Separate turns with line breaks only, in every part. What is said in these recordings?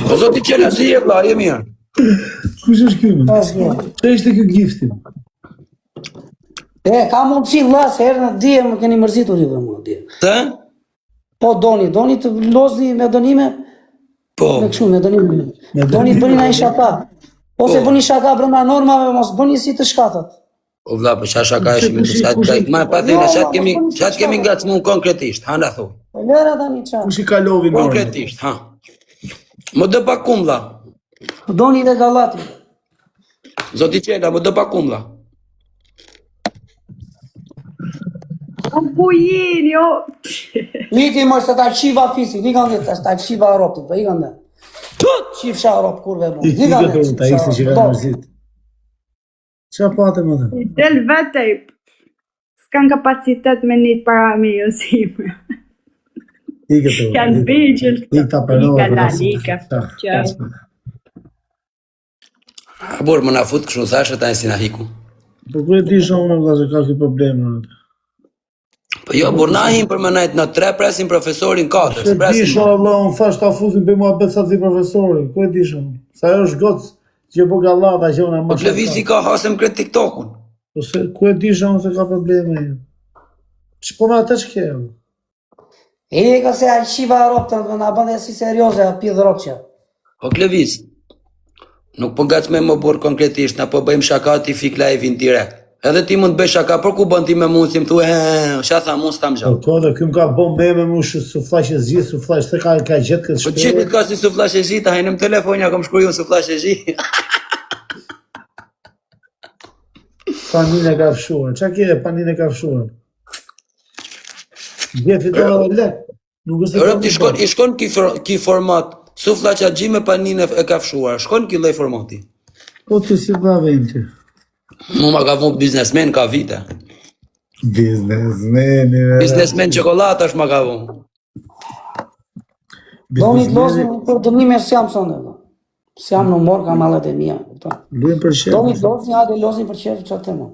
O zoti qela si je vlla, je mirë.
Kush është ky? Çfarë ishte ky gifti?
Ka mundësi vlla, se herë në dje më keni mërzitur juve mua dje.
Të?
Po doni të lozni me dënime?
Po.
Me kështu me dënime. Doni të bëni ai shaka. Ose bëni shaka brenda normave, mos bëni si të shkatat.
O vlla, po çfarë shaka është më sa ma patina, çat kemi ngacmuar konkretisht, ha na thuaj.
Po lëra tani çfarë?
Kush I kalovi normën?
Konkretisht, ha. Më dë pa kumlla.
Doni dhe gallati.
Zoti qela, më dë pa kumlla.
Ku jeni, o?
Miki mos ta qiva fisi, nikande ta qiva Europit, po ikande. Qifsha Europë kurve mu.
Nikande. Ta ishte që ka mërzit. Qa pate më dhe?
Del vetej. S'kan kapacitet me një para me Josime.
Ike të
Kanë bëjgjën.
Ika përnova.
Bor, më na fut kështu thashë tani si na hiku.
Po ku e di shumë vëlla se ka ky problem.
Po jo, bor na him për më najt në 3 presim profesorin 4.
Se di shumë vëlla, unë thash ta fusim be muhabet sa ti profesori. Ku e di shumë. Sa ajo është gocë që po gallata që unë
Po lëvizi ka hasëm kret TikTokun.
Po se ku e di shumë se ka probleme. Ç'po me atë ç'ke?
Ka se a qiva Europë të nga bëndë si serioze, a pidhë ropqe.
O Kleviz, nuk po ngacme më bor konkretisht, na po bëjmë shaka ti fik live-in direkt. Edhe ti mund të bëj shaka, por ku bën ti me mua si më thua, ç'a tha mua s'tam gjao.
Po dhe këm ka bën me mua su flashë zgjidh, su flash se ka gjet këtë
shpejt. Po çetit ka si su flashë zgjidh, hajnë në telefon ja kam shkruar su flashë zgjidh.
Panin e ka fshuar. Ç'a ke panin e ka fshuar? Gjefi do lek. Nuk është.
Ora ti shkon ki format. Suflla çaxhi me panin e ka fshuar. Shkon ki lloj formati.
Po ti si vave ti.
Mu ma ka vënë biznesmen ka vite.
Biznesmen
çokolatash ma ka vënë.
Doni të lozni për dënime s'jam sonde. S'jam në morë ka mallet e mia.
Luajm për shef.
Doni të lozni, hajde lozni për shef çfarë të më.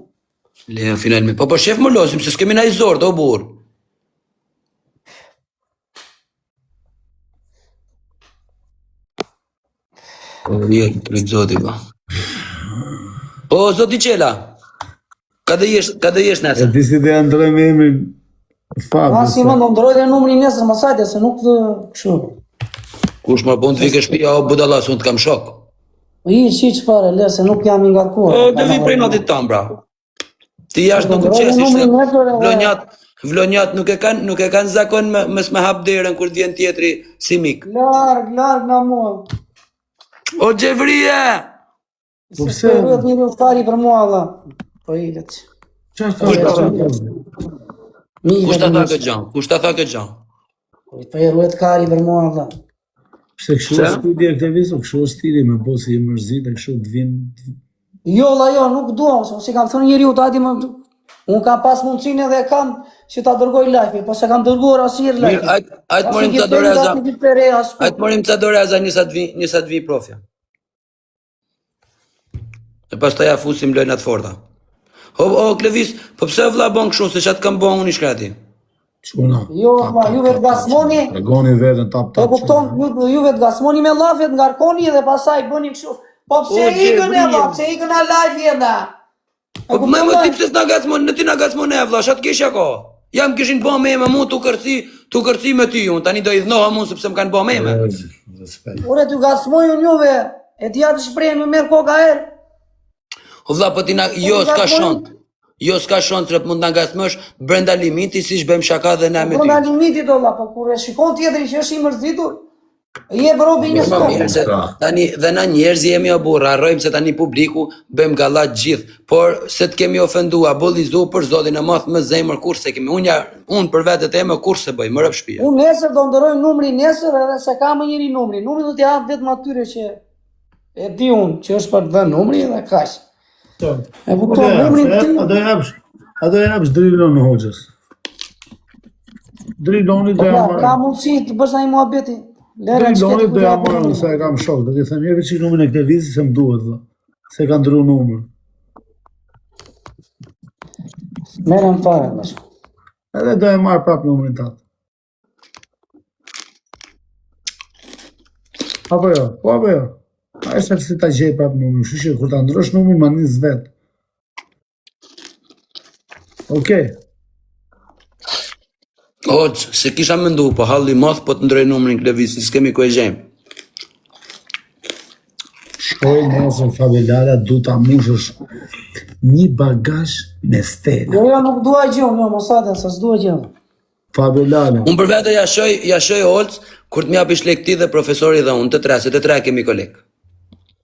Le finalmente. Po shef më lozim se s'kemi nai zor, do burr. Për zoti ba. O, zoti qela, ka dhe jesh nesër?
E ti si dhe ndroj me emrin Fabi.
Si më ndroj dhe numrin nesër më sajte, se nuk të këshu.
Kush më bën të vike shpia, o budallas, unë të kam shok.
I që fare, le, se nuk jam ingarkuar.
O, dhe vi prej natit tam, bra. Ti jashtë nuk të qesish, vlonjat nuk e kanë zakon me s'me hap derën kur t'vjen tjetri si mik.
Larg nga mua.
O Gjevrie!
Po pse? Se përruet një luftari për mua, Allah. Po i letë.
Kush ta tha këtë gjan? Kush ta tha këtë gjan?
Po i përruet kari për mua, Allah.
Pse kështu është stili e këtë vizu, kështu është stili me bo si e mërzit e kështu të vinë...
Jo, la jo, nuk duam, se kam thënë njeri u të ati më... Unë kam pas mundësin edhe kam që ta dërgoj live, po se kam dërguar asnjëherë live.
Mirë, ajtë morim ca doreza. Ajtë morim ca doreza njësa të vi profja. E pas ta ja fusim lojnat forta. O, Klevis, po pse vlla bën kështu se çat kam bën unë i shkrati?
Çuna.
Jo, ma juve të gasmoni.
Regoni vetën tap.
Po kupton, juve të gasmoni me llafet, ngarkoni dhe pastaj bëni kështu. Po pse ikën e vlla, pse ikën a live jenda?
Po më tip se s'na gacmon, në ti na gacmon e vlla, shat kesh ako. Jam kishin bë me mua tu kërci me ty, unë tani do i dhnohem unë sepse më kanë bë me.
Ore tu gasmoj unë juve, e dia të shpreh më merr koka herë.
O vlla, po ti na jo s'ka shont. Jo s'ka shont se mund ta ngasmosh brenda limiti siç bëjmë shaka dhe na me ty.
Brenda limitit do vlla, po kur e shikon tjetrin që është i mërzitur, je brobi një skop.
Tani dhe na njerëz jemi o burr, harrojmë se tani publiku bëjmë gallat gjithë, por se të kemi ofendua, bollizu për zotin e madh me zemër kurse kemi. Unë për vetët e me kurse bëj, më rëp shtëpia.
Unë nesër do ndëroj numrin nesër edhe se ka më njëri numri. Numri do t'i jap vetëm atyre që e di unë që është për të dhënë numri dhe kaq. E kupton numrin ti?
A do japsh drilon në hoxhës. Driloni do ja marr.
Ka mundësi të bësh ai muhabeti.
Driloni do ja marr, se e kam shok, do t'i them jep çik numrin e këtij vizi se më duhet valla. Se ka ndru numër.
Merrem fare bash.
Edhe do e marr prap numrin tat. Apo jo, po apo jo. A është se ta gjej prap numrin, kështu që kur ta ndrosh numrin ma nis vet. Okej.
Hoc, se kisha mendu, po halli madh po të ndroj numrin Klevisi, s'kemi ku e gjejmë.
Shkoj nesër Favelala, du ta mushësh një bagazh me stela.
Jo, nuk dua gjë, jo, mos hajde, se s'dua gjë.
Favelala.
Unë për vete ja shoj Holc, kur të m'japish lek ti dhe profesori dhe unë, të tre kemi kolek.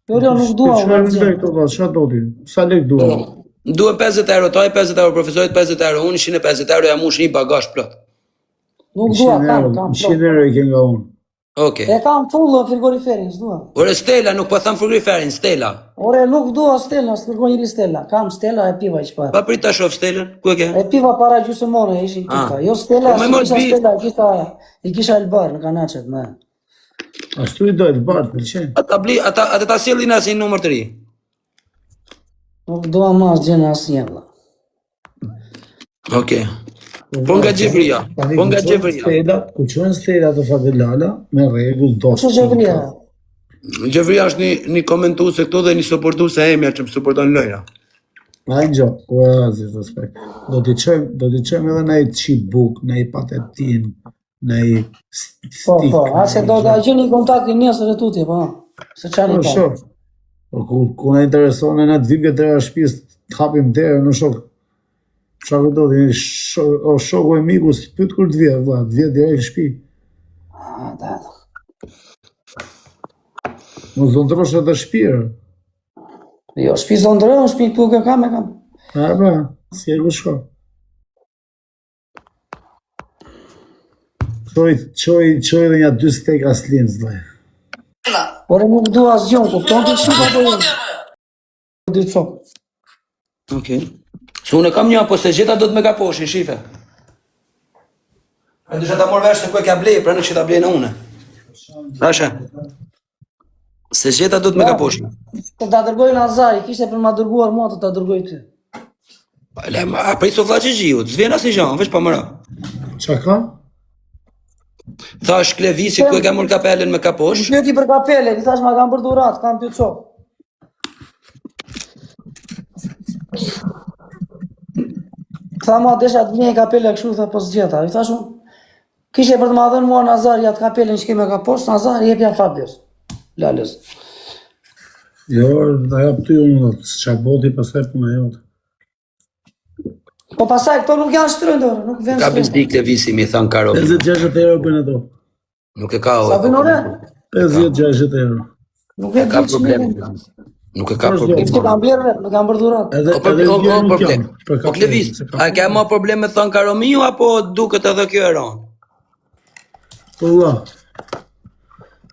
Jo, nuk dua.
Çfarë më lek to vallë, çfarë do ti? Sa lek dua?
Duhet 50 euro, taj 50 euro, profesorit 50 euro, unë 150 euro, ja mush një bagazh plot.
Nuk dua, kam.
100 euro i ke nga unë.
Okej.
E kam full në frigoriferin, s'dua.
Ore Stella, nuk po tham frigoriferin, Stella.
Ore, nuk dua Stella, s'kërkoj njëri Stella. Kam Stella e piva që pa.
Pa prit ta shoh Stellën, ku e ke?
E piva para gjysmore, ishin këta. Jo Stella,
Po, me mos
s'kisha
bi-
Stella, i kisha Elbar në Kanaçet, me.
Ashtu i dojtë bartë, pëlqen.
Ata ta sjellin as një numër të ri.
Nuk dua mas gjën asnjë valla.
Okej. Po nga Gjevria, po nga Gjevria.
Ku qënë stela të Favelala, me rregull do.
Ço Gjevria?
Gjevria është një komentuese këtu dhe një suportuese e emja që më suporton lojra.
Ma në gjo, ku e azi, respekt. Do t'i qëjmë edhe në i qibuk, në i patetin, në i stik.
Po, ase do të gjeni kontaktin nesër e tutje, po. Se çani
Po
pa.
shok. Po ku në intereson e në të vim këtë shpis, të hapim derë, në shok. Qa këto, o shoku e miku, së pyt kur të vjetë, vla, të vjetë direkt në shpi.
Da.
Më zondrosh edhe shpirë.
Jo, shtëpi zondrën, shtëpi ku e kam.
A ba, si e ku shko. Qoj dhe një 2 stek aslinë, zdoj.
Ore nuk dua asgjë, kupton ti çfarë po jam. Di çfarë.
Okej. Se unë kam një, po se gjeta do të me ka poshin, shife. E dysha ta mor vesh se ku e ka blej, pra nuk që ta blej në une. Rasha. Se gjeta do të me ka poshin.
Po ta dërgoj në Azari, kishte për ma dërguar mua të ta dërgoj ty.
A prej so vlaqe gjiut, zvjen as një gjan, veç pa mëra.
Qa ka?
Thash Klevisi ku e ka mor kapelen me kaposh.
Pyeti për kapele, i thash ma kam bërë dhurat, kam pyet çop. Tha ma desha të vjen kapele kështu, tha po zgjeta. I thash unë, kishe për të ma dhënë mua Nazari atë kapelen që keme ka poshtë, Nazari jepja Fabios. Lalës.
Jo, da jap ty unë, qa boti pasaj puna jote.
Po pasaj, këto nuk janë shtrënë dorë, nuk vjen
Ka
shtrënë.
bizdi Klevisi, mi than karo.
50-60 euro për në to.
Nuk e ka o.
Sa vjen ore?
50-60 euro.
Nuk e
Ka
di
problem.
ç'më.
Nuk e ka problem.
Ti kam blerë vetë, më kam bërë dhurat.
Edhe
O problem.
problem.
Po Klevis, a ke ma problem me thon Karomiu apo duket edhe kjo e ron?
Po la.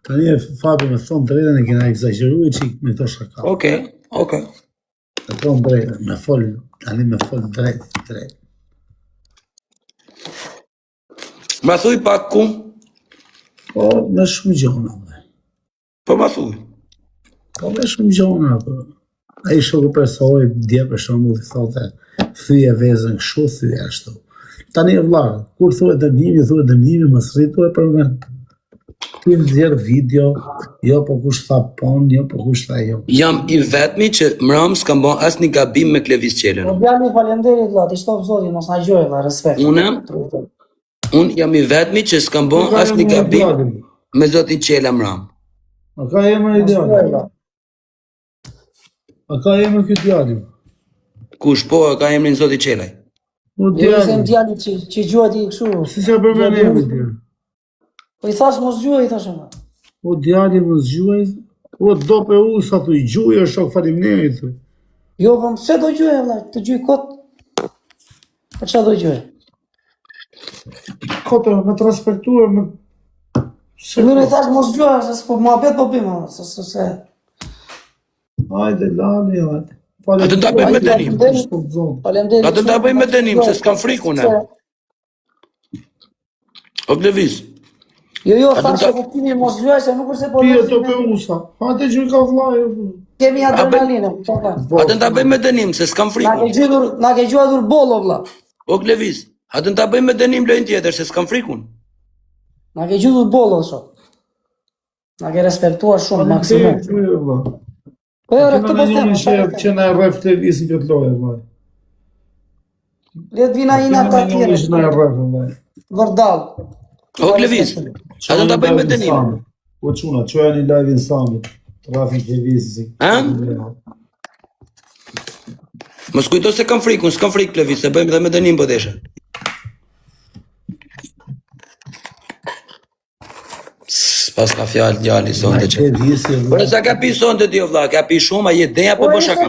Tani e Fabi me thonë drejtën e kena egzageru e qik me to shaka.
Okej.
Me thonë drejtën, me fol, tani me fol drejt.
Ma thuj pak ku?
Po, me shumë gjona, dhe.
Po ma thuj.
Po, me shumë gjona, po. A i shoku persori, dje për shumë, i thote, thyje vezën kështu, thyje ashtu. Tani e vla, kur thuhet dënimi, më sritu e për vend. Ti më zjerë video, jo po kush tha pon, jo po kush tha jo.
Jam i vetmi që mram s'kam bon as një gabim me Klevis
Po
Qelen.
djali falenderit vlla, ti shtop zoti, mos na gjoj vlla, respekt.
Unë jam i vetmi që s'kam bon as një gabim me zotin Qela mram.
A ka emër i djali? A ka emër këtë djali?
Kush po ka emrin zoti Qelaj?
O
Jo se
djali,
djali që gjuhet i kështu.
si se përmen emër djali?
Po i thash mos gjuhet, i thash më.
O djali më zgjuaj, o do pe u sa thuj, gjuaj o shok faleminderit thuj.
Jo, po pse do gjuhet vlla? Të gjuj kot. Po çfarë do gjuhet?
Kotër, me të respektuar, me...
Se më i thash mos gjuhet, se po muhabet po bëjmë, se.
Hajde, lani, hajde.
A të ta bëjmë me dënim?
Faleminderit.
A të ta bëjmë me dënim, se s'kam frikun e. O Klevis,
Jo, thash se kuptimi mos gjuhet, se nuk është se po.
Pije të pe usa, hajde që ka vlaj,
Kemi adrenalinë, po ka.
a të ta bëjmë me dënim, se s'kam frikun.
Na ke gjuajtur bollo vlla.
O Klevis, a të ta bëjmë me dënim lojnë tjetër, se s'kam frikun.
Na ke gjuajtur bollo shoh. Na ke respektuar shumë maksimum. Po jo, këtë po them.
Që na rref televizion këtë lojë, vllai.
Le të vina ina ta tjerë.
Na rref, vllai.
Vërdall.
O Kleviz, atë ta bëjmë me dënim.
Po çuna, çojani live-in Samit. Trafik televizion.
Ha? Mos kujto se kam frikun, s'kam frikë Kleviz, se bëjmë dhe me dënim po desha. Pas ka fjalë djali sonte që. Por sa ka pi sonte ti o vlla, ka pi shumë, a je denja po bësh aka.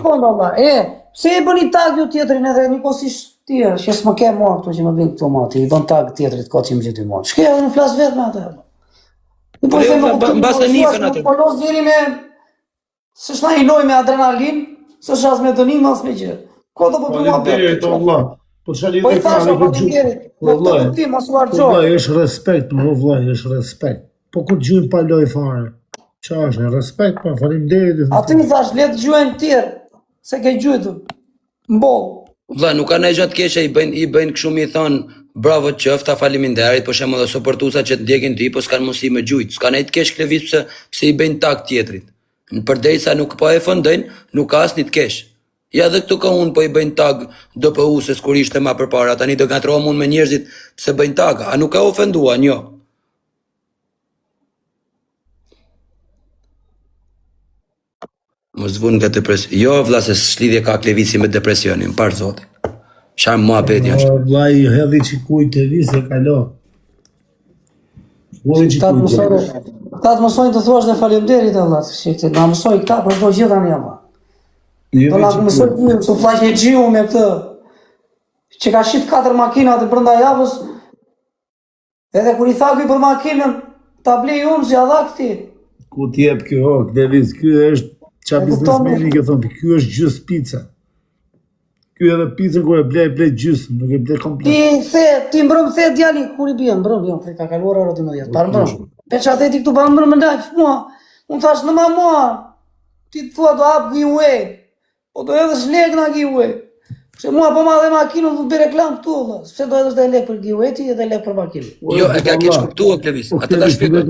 Pse e bëni tag ju tjetrin edhe nikosisht tjerë, që s'më ke mua këtu që më vjen këtu mati, i don tag tjetrit ka çim gjithë mua. Shkë unë flas vetëm me atë. Po
mbas e nifën atë.
Po los deri me s'është na i loj me adrenalin, s'është as me dënim as me gjë. Ko do po bëj
vlla. Po çali
po i thash po tjetrit. Vllai, ti mos u harxho.
Vllai, është respekt, vllai, është respekt. Po kur gjujmë pa loj fare. Qa është, respekt, pa faleminderit.
A ti më thash, le të gjujmë tjerë, se ke gjujtë, mboll.
Vlla, nuk ka ndaj gjatë keqe, i bëjnë kështu mi thon, bravo qofta, faleminderit, për shembull dhe suportuesa që të ndjekin ti, po s'kan mundësi me gjujt. S'ka ndaj të keq Kleviz pse i bëjnë tak tjetrit. Përderisa nuk po e fondojnë, nuk ka asnjë të keq. Ja dhe këtu ka unë po i bëjnë tag DPU-s kur ishte më përpara, tani do gatrohem unë me njerëzit pse bëjnë tag, a nuk ka ofendua, jo. Mos vun nga depresion. Jo, vlla, se s'lidhje ka Klevizi me depresionin, par zotin. Çfarë muhabeti është?
Vllai, hedhi çikuj te vizë kalo.
Ta të mësojnë të thuash dhe faleminderit vlla, se na mësoi këta për çdo gjë tani ama. Do na mësoj të su flaqe xhiu me këtë. Që ka shit 4 makina të brenda javës. Edhe kur i thaku për makinën, ta blej unë si dha këti.
Ku t'jep kjo, Kleviz, ky është qa biznesmeni ke thonë, ky është gjys pica. Ky edhe picën kur e blej gjysmë, nuk e blej komplet.
Ti mbrëm the djali, kur i bie mbrëm, jo, ka kaluar ora 12, par mbrëm. Peçate ti këtu pa mbrëm ndaj, mua. Unë thash në mua. Ti thua do hap giveaway. Po do edhe lek na giveaway. Se mua po ma dhe makinën du të bëj reklam këtu, valla. Se do edhe lek për giveaway ti edhe lek për makinën.
Jo, e ka keq kuptuar Kleviz. Atë ta shpjegoj.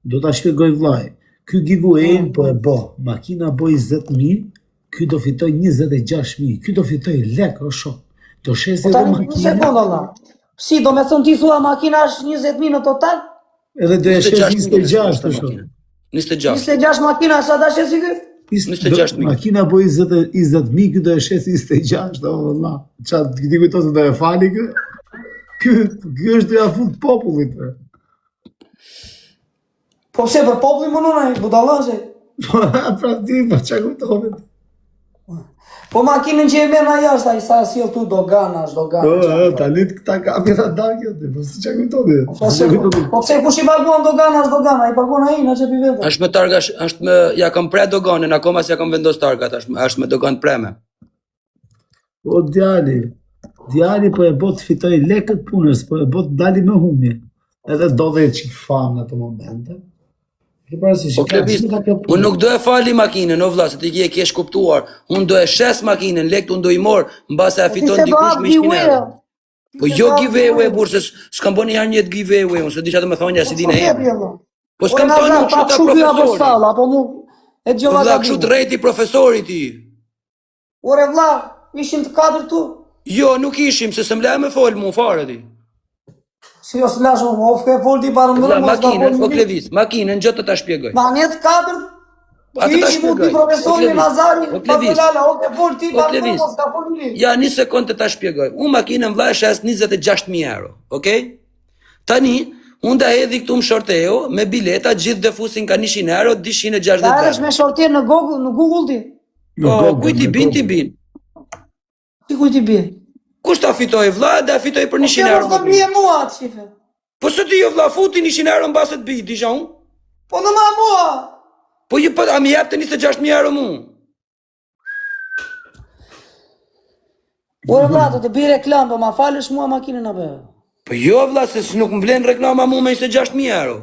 Do ta shpjegoj vllai. Ky giveaway po e bë. Makina bë 20.000, ky do fitoj 26.000. Ky do fitoj lek o shok. Do shesë edhe makinën.
Sekondë valla. Si do me thon ti thua makina është 20.000 në total?
Edhe do e shes 26 të shok.
26 makina sa dash e si ky?
26.000.
Makina po 20.000, ky do e shes 26, o valla. Qa ti kujton se do e fali ky? Ky është do ja fut popullit.
Po pse për popullin më nëna, budallazhe?
Pra ti, pa qa kujtohet?
Po makinën që e merr na jashtë, ai sa sjell tu doganash.
Tani këta kapi ta dakjo ti, po si qa kujtohet?
Po pse kush i paguan dogana, i paguan ai, na çepi vetë.
Është me targa, është me ja kam pre doganën, akoma s'ja kam vendos targat, është me dogan preme.
O djali po e bot fitoj lekët punës, po e bot dali me humje. Edhe do dhe e qik famë në të momente.
Po Kleviz, unë nuk do e fali makinën, o vlla, se ti e kesh kuptuar. Unë do e shes makinën, lekt unë do i mor, mbase e fiton dikush me 100 euro. Po jo giveaway, burse s'kam bënë herë një giveaway, unë se di çfarë më thonë, si di në herë. Po s'kam thonë unë kështu ta profesori.
Apo mu e dëgjova
vlla, kështu drejti profesori ti.
Ore vlla, ishin të katër tu?
Jo, nuk ishim, se s'm la me fol mu fare ti.
Si jo s'lash unë, ofke folti parë më rëmë.
Makinën, po Kleviz, makinën gjë të ta shpjegoj.
Ma njetë katër, ishim u ti profesori Nazari, Bartolala, ofke folti parë më rëmë, s'ka folti.
Ja, një sekundë të ta shpjegoj. Unë makinën vlla e shes 26.000 euro, okej? Tani, unë da hedhi këtu më shorteo, me bileta, gjithë dhe fusin ka 100 euro, 260 euro.
Da edhe me shorteo në Google ti?
Po, kuj ti bin, ti bin.
Ti kuj ti bin?
Kush ta fitoj vlla, da fitoj për 100 euro.
Po bie mua atë shife.
Po së ti jo vlla, futi 100 euro mbase të bi, disha unë?
Po në ma mua.
Po ju po, a mi jep të 26.000 euro mu?
Ore vlla, të bi reklam, po ma falësh mua makinën apo?
Po jo vlla, se nuk më vlen reklama mu me 26.000 euro.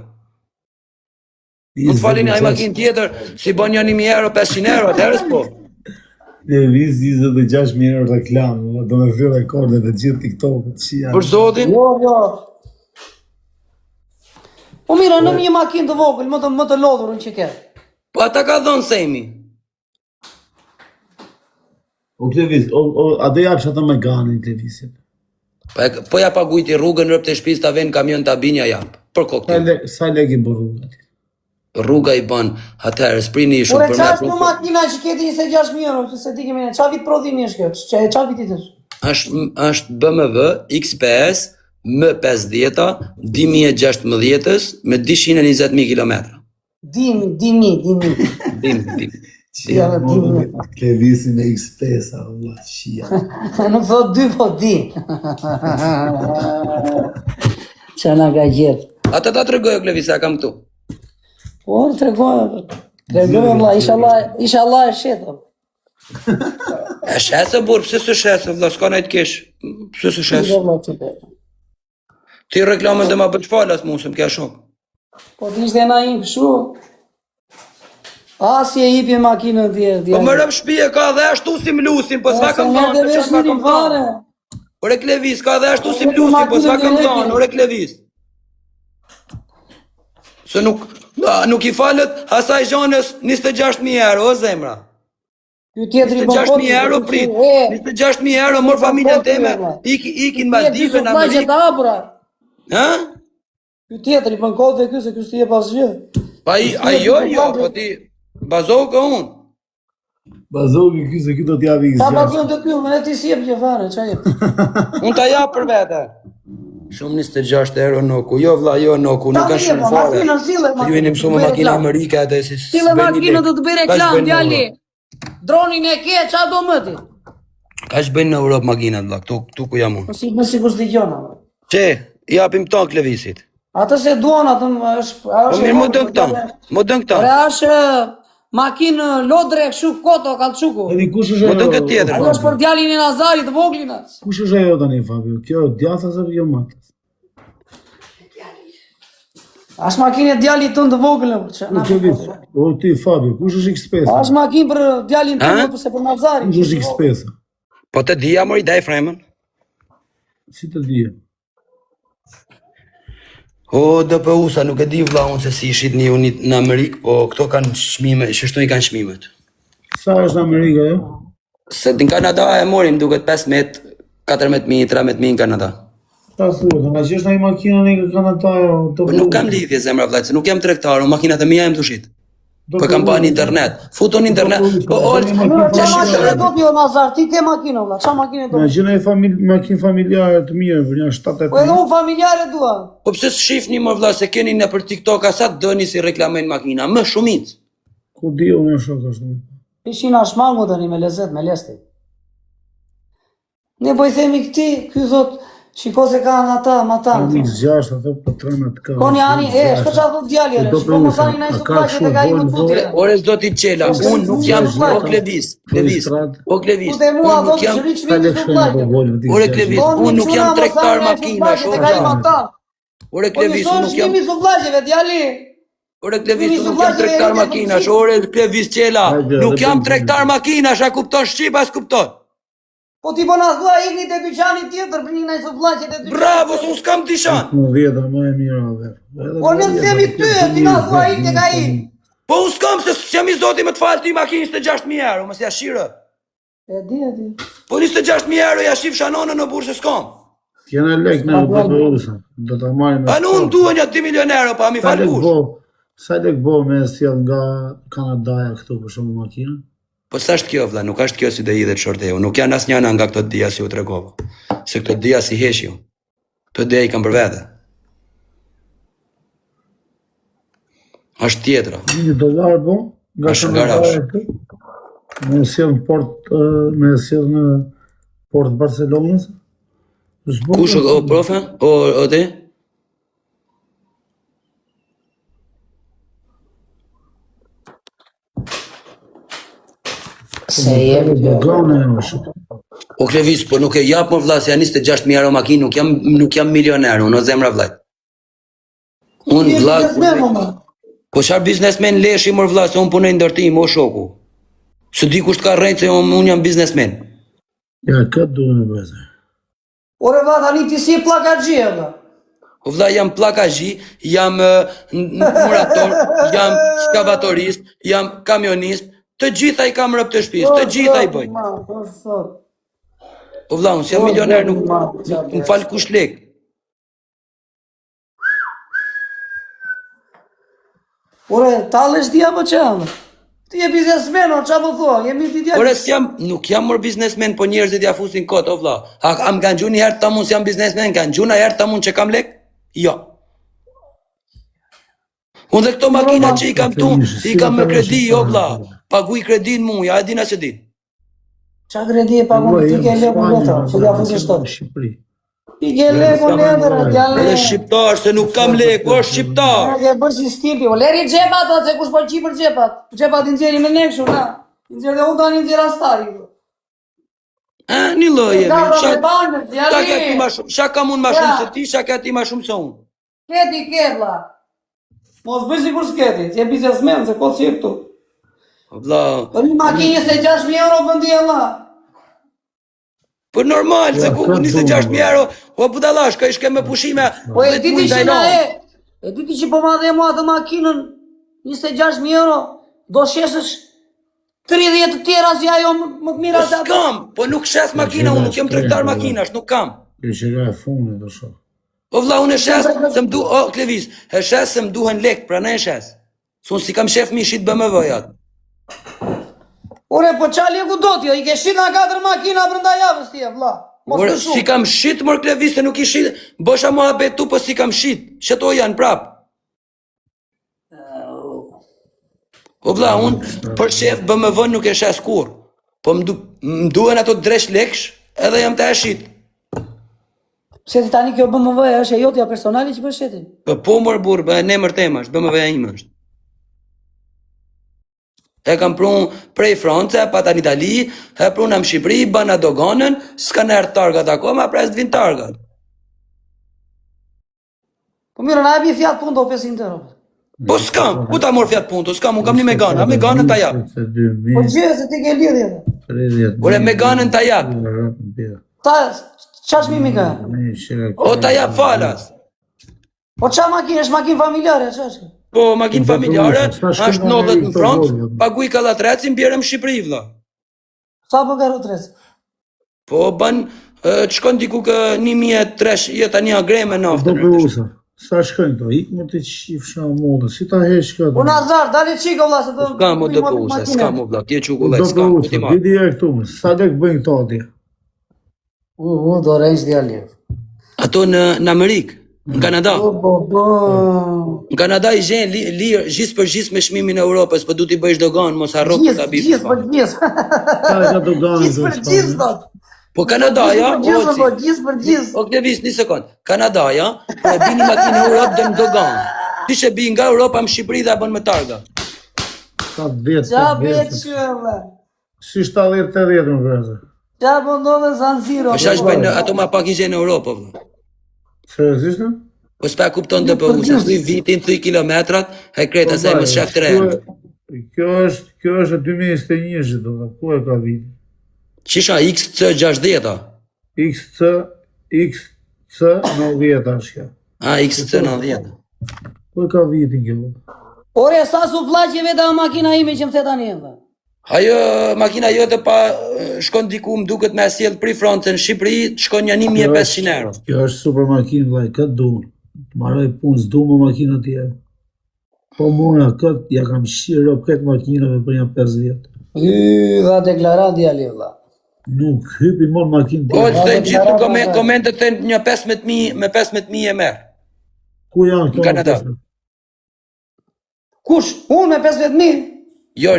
Më të falin ai makinë tjetër, si bën janë 1.000 euro, 500 euro, atëherës po.
Kleviz 26.000 euro reklam, do me fyr rekordet e gjithë TikTok-ët që janë.
Për zotin?
Jo. O mira, në një makinë të vogël, më të lodhurën që ke.
Po ata ka dhënë Semi.
O Klevis, a do japsh ata Meganin Klevisit?
Po ja pagujti rrugën rrëp të shtëpisë ta vën kamion ta binja jap. Për kokë.
Sa lek i bën rruga?
Rruga i bën atëherë sprini shumë
Ore,
për
qa është në makina që keti 26.000 euro, se ti kemi ne, qa vit prodhimi është kjo? Qa vitit është?
është BMW X5 M50 2016 me 220.000 kilometra.
Dimi.
Klevisin me X5, Allah, shia.
Nuk thot 2, po di. Qa nga ka gjithë.
Ata ta tregoj Klevis, a kam këtu.
Po, tregoj, vlla, inshallah e shetëm.
E shesë burr, pse s'e shesë, vlla, s'ka najt kesh. Pse s'e shesë? Ti reklamën dhe ma bëj falas mu, se m'kja shok.
Po t'ishte na im kështu. Asi e ipi makinën tjerë.
Po më rëp shpije ka dhe ashtu si mlusin, po s'ka kam thonë, të qa kam thonë. Ore Klevis, ka dhe ashtu si mlusin, po s'ka kam thonë, ore Klevis. Se nuk i falët asaj gjanës 26.000 euro, o zemra. 26.000 euro prit, 26.000 euro mor familjen teme, ikin Maldive në Amerikë. Ha?
Ky tjetëri për në kodë dhe këse kështë tje pas gjë.
Pa jo, po ti bazohë ka unë.
Bazohë këse kjo do t'javi
Ta bazohë të kjo, me ti si e për që fare, qa jep?
Unë ta japë për vete. Shumë 26 euro noku, jo vla, jo noku, nuk ka shumë fare. Ju jeni mësu më makina Amerika edhe si s'beni lek.
Sile makinë të të bëj reklam, djali. Dronin e ke, qa do më ti?
Ka që bëjnë në Europë makinat, vla, këtu ku jam unë.
Më si kus t'i gjona.
Që, japim ta Klevisit.
Atë se duan, atë është...
Po mirë, më dënë këta.
Ore, është makinë lodre, këshu koto, kalçuku.
Më dënë këtë tjetër.
Ajo është për djalin e Nazarit, të voglin atë.
Kush është ajo tani, Fabio? Kjo djatha se jo matës?
Ashtë makinë e djalit tënë të voglin.
O ti, Fabio, kush është X5?
Ashtë makinë për djalin tënë, përse për Nazarit.
Kush është X5?
Po të dhja mori, daj fremën.
Si të dhja?
O, DPU-sa, nuk e di vla unë se si ishit një unit në Amerikë, po këto kanë shmime, shështu i kanë shmimet.
Sa është në Amerikë, jo?
Se në Kanada e morim duket 5 14.000, 13.000 në Kanada.
Ta thuhet, nga që është në i makina një Kanada, jo?
Po nuk kam lidhje zemra vlajtë, se nuk jam tregtar, o makinat e mija jem të shit. Po kam pa në internet, futu në internet, po olë,
Qa makinë do pjo Nazar, ti ke makinë, vla, qa makinë do?
Nga që në i makinë familjare të mirë, për një 7-8
Po edhe unë familjare dua.
po pse s'shifni më vlla se keni në për TikTok sa të dëni si reklamojnë makina, më shumic.
Ku di unë e shok ashtu.
Ishin ashmangu tani me lezet, me lesti. Ne po i themi këti, ky thot, shiko se kanë ata, ma tanë.
Një 6, ato për 13 ka.
Po një ani, shko qa thot djallire, shko më thani na i suplaqe të ka i më të putire.
Ore s'do t'i qela, unë nuk jam o Klevis, o Klevis,
Dhe mua
unë nuk
thot,
jam,
shëri që vini suplaqe.
ore Klevis, unë nuk jam tregtar makina, ore Klevis, unë nuk jam,
Shkimi suplaqeve, djalli.
ore Klevis, unë nuk jam tregtar makina, ore Klevis qela, nuk jam tregtar makina, a kupton shqip, as kupton.
Po ti po na thua ikni te dyqani tjetër për një naj suplaqe te dyqani.
Bravo, se unë s'kam dishan.
Në 10 më e mirë ave.
Po ne të themi ty, ti na thua ikni ka i.
Po unë s'kam, se s'jam i zoti me të falë ti makinë 26.000 euro, mësë ja shire.
E di.
Po 26.000 euro ja shif shanonën në burë se s'kam.
Kjena lek në BPU-sa, do të marrë me...
Pa në unë duhe një 2 milion euro, pa mi falë burë.
Sa lek bo me sjell nga Kanadaja këtu për shumë makina?
Po sa është kjo, vla, nuk është kjo si dhe i dhe të shorteu, nuk janë asë njëna nga këto dhja si u tregova. Se këto dhja si heshju. Këto dhja i kam për vete. Ashtë tjetra.
$1 bo?
Ashtë garash.
Me sjell në port Barcelonës?
Kush o profe? O ti?
Se jemi
O Klevis, po nuk e jap më vlla se janë 26.000 euro makinë, nuk jam milioner, unë o zemra vllajt. Unë vlla. Po çfarë biznesmen leshi më vlla se unë punoj ndërtim o shoku. Se di kush ka rrejt se unë jam biznesmen.
Ja, këtë duhe me bëzë.
Ore vlla tani ti si plakaxhie vlla.
O vlla, jam pllakazhi, jam murator, jam skavatorist, jam kamionist, të gjitha i kam rëp të shtëpisë, të gjitha i bëj. O vlla, unë si jam milioner, nuk më fal kush lek.
Ore, tallesh ti apo çam? Ti je biznesmen, o çfarë po thua? Jemi ti djalë.
Ore, nuk jam mor biznesmen, po njerëzit ja fusin kot, o vlla. A më kanë gjunë një herë ta mund si jam biznesmen, kanë gjunë a herë ta mund që kam lek? Jo. Unë dhe këto makina që i kam tu, i kam me kredi, o vlla. Paguj kredin mu, ja e dina që din.
Qa kredi e pagun ti ke leku letra, që ja fusin shtot.
Shqipëri.
Ti ke leku letra, djalë.
Edhe shqiptar, se nuk kam lek, o shqiptar.
Ke bërë si stipi, o leri xhepat atë, se kush po qi për xhepat. Xhepat i nxjerrin me ne kështu, na. I nxjerr dhe unë tani nxjerr astari.
Një lloj jemi.
Ta
Ta ke ti ma shumë, shak kam unë ma shumë se ti, shak ke ti ma shumë se unë.
Keti ke vlla. Mos bëj sikur s'keti, ti je biznesmen, se kot si je këtu.
Vlla,
Po një makinë se 6.000 euro bëndi Allah.
po normal, se ku 26.000 euro, o budallash, ka ishke me pushime.
Po e diti që na e diti që po ma dhe mua atë makinën 26.000 euro, do shesësh 30 të tjera si ajo më të mira
Po s'kam, po nuk shes makina, unë nuk jem tregtar makinash, nuk kam.
Kjo që ka e funit do shoh.
O vlla, unë e shes, se m'du, o Klevis, e shes se m'duhen lek, pra ne e shes. Se unë si kam shef mi shit BMW-jat.
Ore, po qa leku do t'jo, i ke shit nga 4 makina brenda javës ti e vlla. Mos
Ore,
të
si
shumë.
kam shit, mor Klevis, se nuk i shit, bësha mua betu, po si kam shit, shëto janë prap. O vlla, unë për shef BMW nuk e shes kur, po m'duhen ato dresh leksh, edhe jam të e shit.
Se ti tani kjo BMW është e jotja personali që për shetin.
Po mor burr, ne emër tema është, BMW-ja ime është. E kam prun prej France, pata në Itali, e prun në Shqipëri, bana doganën, s'kan erë targat akoma, pra s'të vinë targat.
Po mirë, na e bi fjat punë do 500 euro.
Po s'kam, ku ta mor fjat punto, s'kam, unë kam një Megane, a Meganën ta jap.
Po gjë se ti ke lidhje.
30.
Ore, Meganën ta jap,
Ta, qa shmimi ka?
o ta jap falas.
Po qa makinë, është makinë familjare, qa është?
Po, makinë familjare, është 90 në Francë, paguj kallatrecin, bjerëm Shqipëri, vlla.
Sa po ka rotres?
Po, ban, të shkon diku kë 1.300, jeta një agreme
Do
naftën.
për usa. Sa shkojnë to? Ik më të qifsha modë. Si ta hesh ka?
Unë azar, dali qiko vlla se do...
S'kam o do për usa, s'kam o vlla, tje qukullaj,
Do për
s'kam,
usa.
ti ma.
Didi e këtu. Sa lek bëjnë këto atje?
Do rejsh djali.
Ato në Amerikë, në Kanada. Në Kanada i gjenë lirë, gjisë për gjisë me shmimin e Europës, për du t'i bëjsh dogan, mos harro për ta bifë.
Gjisë për gjisë.
Ka e ka të ganë.
Gjisë për gjisë, thot.
Po Kanadaja,
Gjisë për gjisë.
o Klevis, një sekund, Kanadaja, po e bini makinë në Europë dhe në dogan. Ti që bi nga Europa më Shqipëri dhe bën me targa.
Ka vetë.
Qa bet shëve.
Si 70-80 më vëzë.
Qa po ndodhe San Siro.
Po shash bëjnë, ato ma pak i gjenë në Europë, vëlla.
Seriozisht?
Po s'pa kupton dhe për se thuj vitin, thuj kilometrat, e krejt asaj më shef të rejnë.
Kjo është 2021 që do të ku e ka viti?
Qisha XC60-a?
XC90 është kjo.
A, XC90.
Ku e ka viti kjo?
Ore, sa su plaqe veta makina ime që më the tani edhe.
Ajo, makina jote pa shkon diku më duket me sjell pri Francën në Shqipëri, shkon një 1.500 euro.
Kjo është super makinë, vllai, këtë duan. Të marroj punë, s'du më makina tjera. Po mua këtë, ja kam shqirë këtë makinave për një 5 vjetë.
Dha deklarat djali vlla.
Nuk hypi mon makinë
Po,
tjera.
të të gjithë komentet të një 15.000 me 15.000 e merë.
Ku janë këto?
Në Kanada.
Kush? Unë me 15.000?
Jo,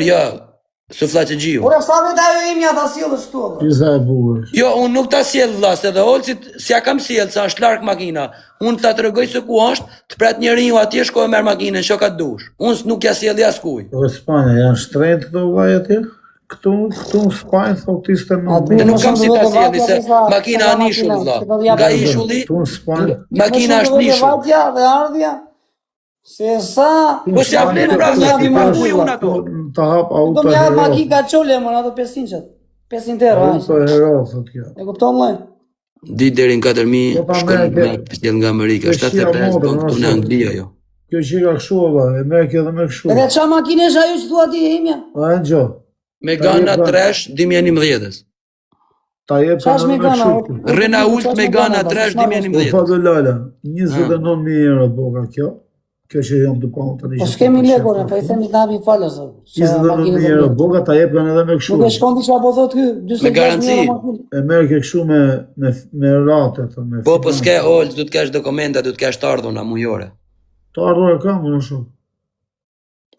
Sufla që gjiu.
Ore, sa vetë ajo imja ta sjellë shtu edhe.
Pisa e bukur.
Jo, unë nuk ta sjell vlla, se dhe olcit s'ja kam sjell, sa është larg makina. Unë ta tregoj se ku është, të pret njeriu atje shkoj merr makinën, shoka të dush. Unë nuk ja sjell askuj.
Po Spanja janë shtrenjtë këto vllai atje? Këtu në Spanjë thotë
Ne nuk kam si ta sjelli se makina është nishull vlla. Nga ishulli,
Këtu në Spanjë.
makina është nishull.
Vatja dhe ardhja. Se sa...
Po s'ja vlen pra se ti më kuj unë ato.
Ta hap
Do
auto
më jap
hero.
maki ka çole më ato 500 çat. 500 euro.
Auto hero thotë kjo.
E kupton vllai?
Di deri në 4.000
Po,
shkon
Amerike-
nga sjell nga Amerika,
Kjo shia
75
modë,
bën këtu në
ashtu.
Angli ajo.
Kjo që ka kështu valla, e merr kjo edhe me kështu.
Edhe qa makinesh ajo që thua ti imja?
A e gjo.
Megana
jep-
Trash 2011.
Ta jep
Qash
edhe me
Megana?
kështu.
Renault Megana Trash
Po
2011.
Fabio Lala, 29.000 euro boka kjo. Kjo që jam të pa tani.
Po s'kemi lekore, po i themi të nabi falës.
29.000 euro boka ta jep kanë edhe me kështu.
Nuk e shkon diçka po thot ky, 46.000
garanci.
euro makinë.
E merr kjo kështu me rate ato me.
Po s'ke Olc, du të kesh dokumenta, du të kesh të ardhuna mujore.
Të ardhur e kam unë shumë.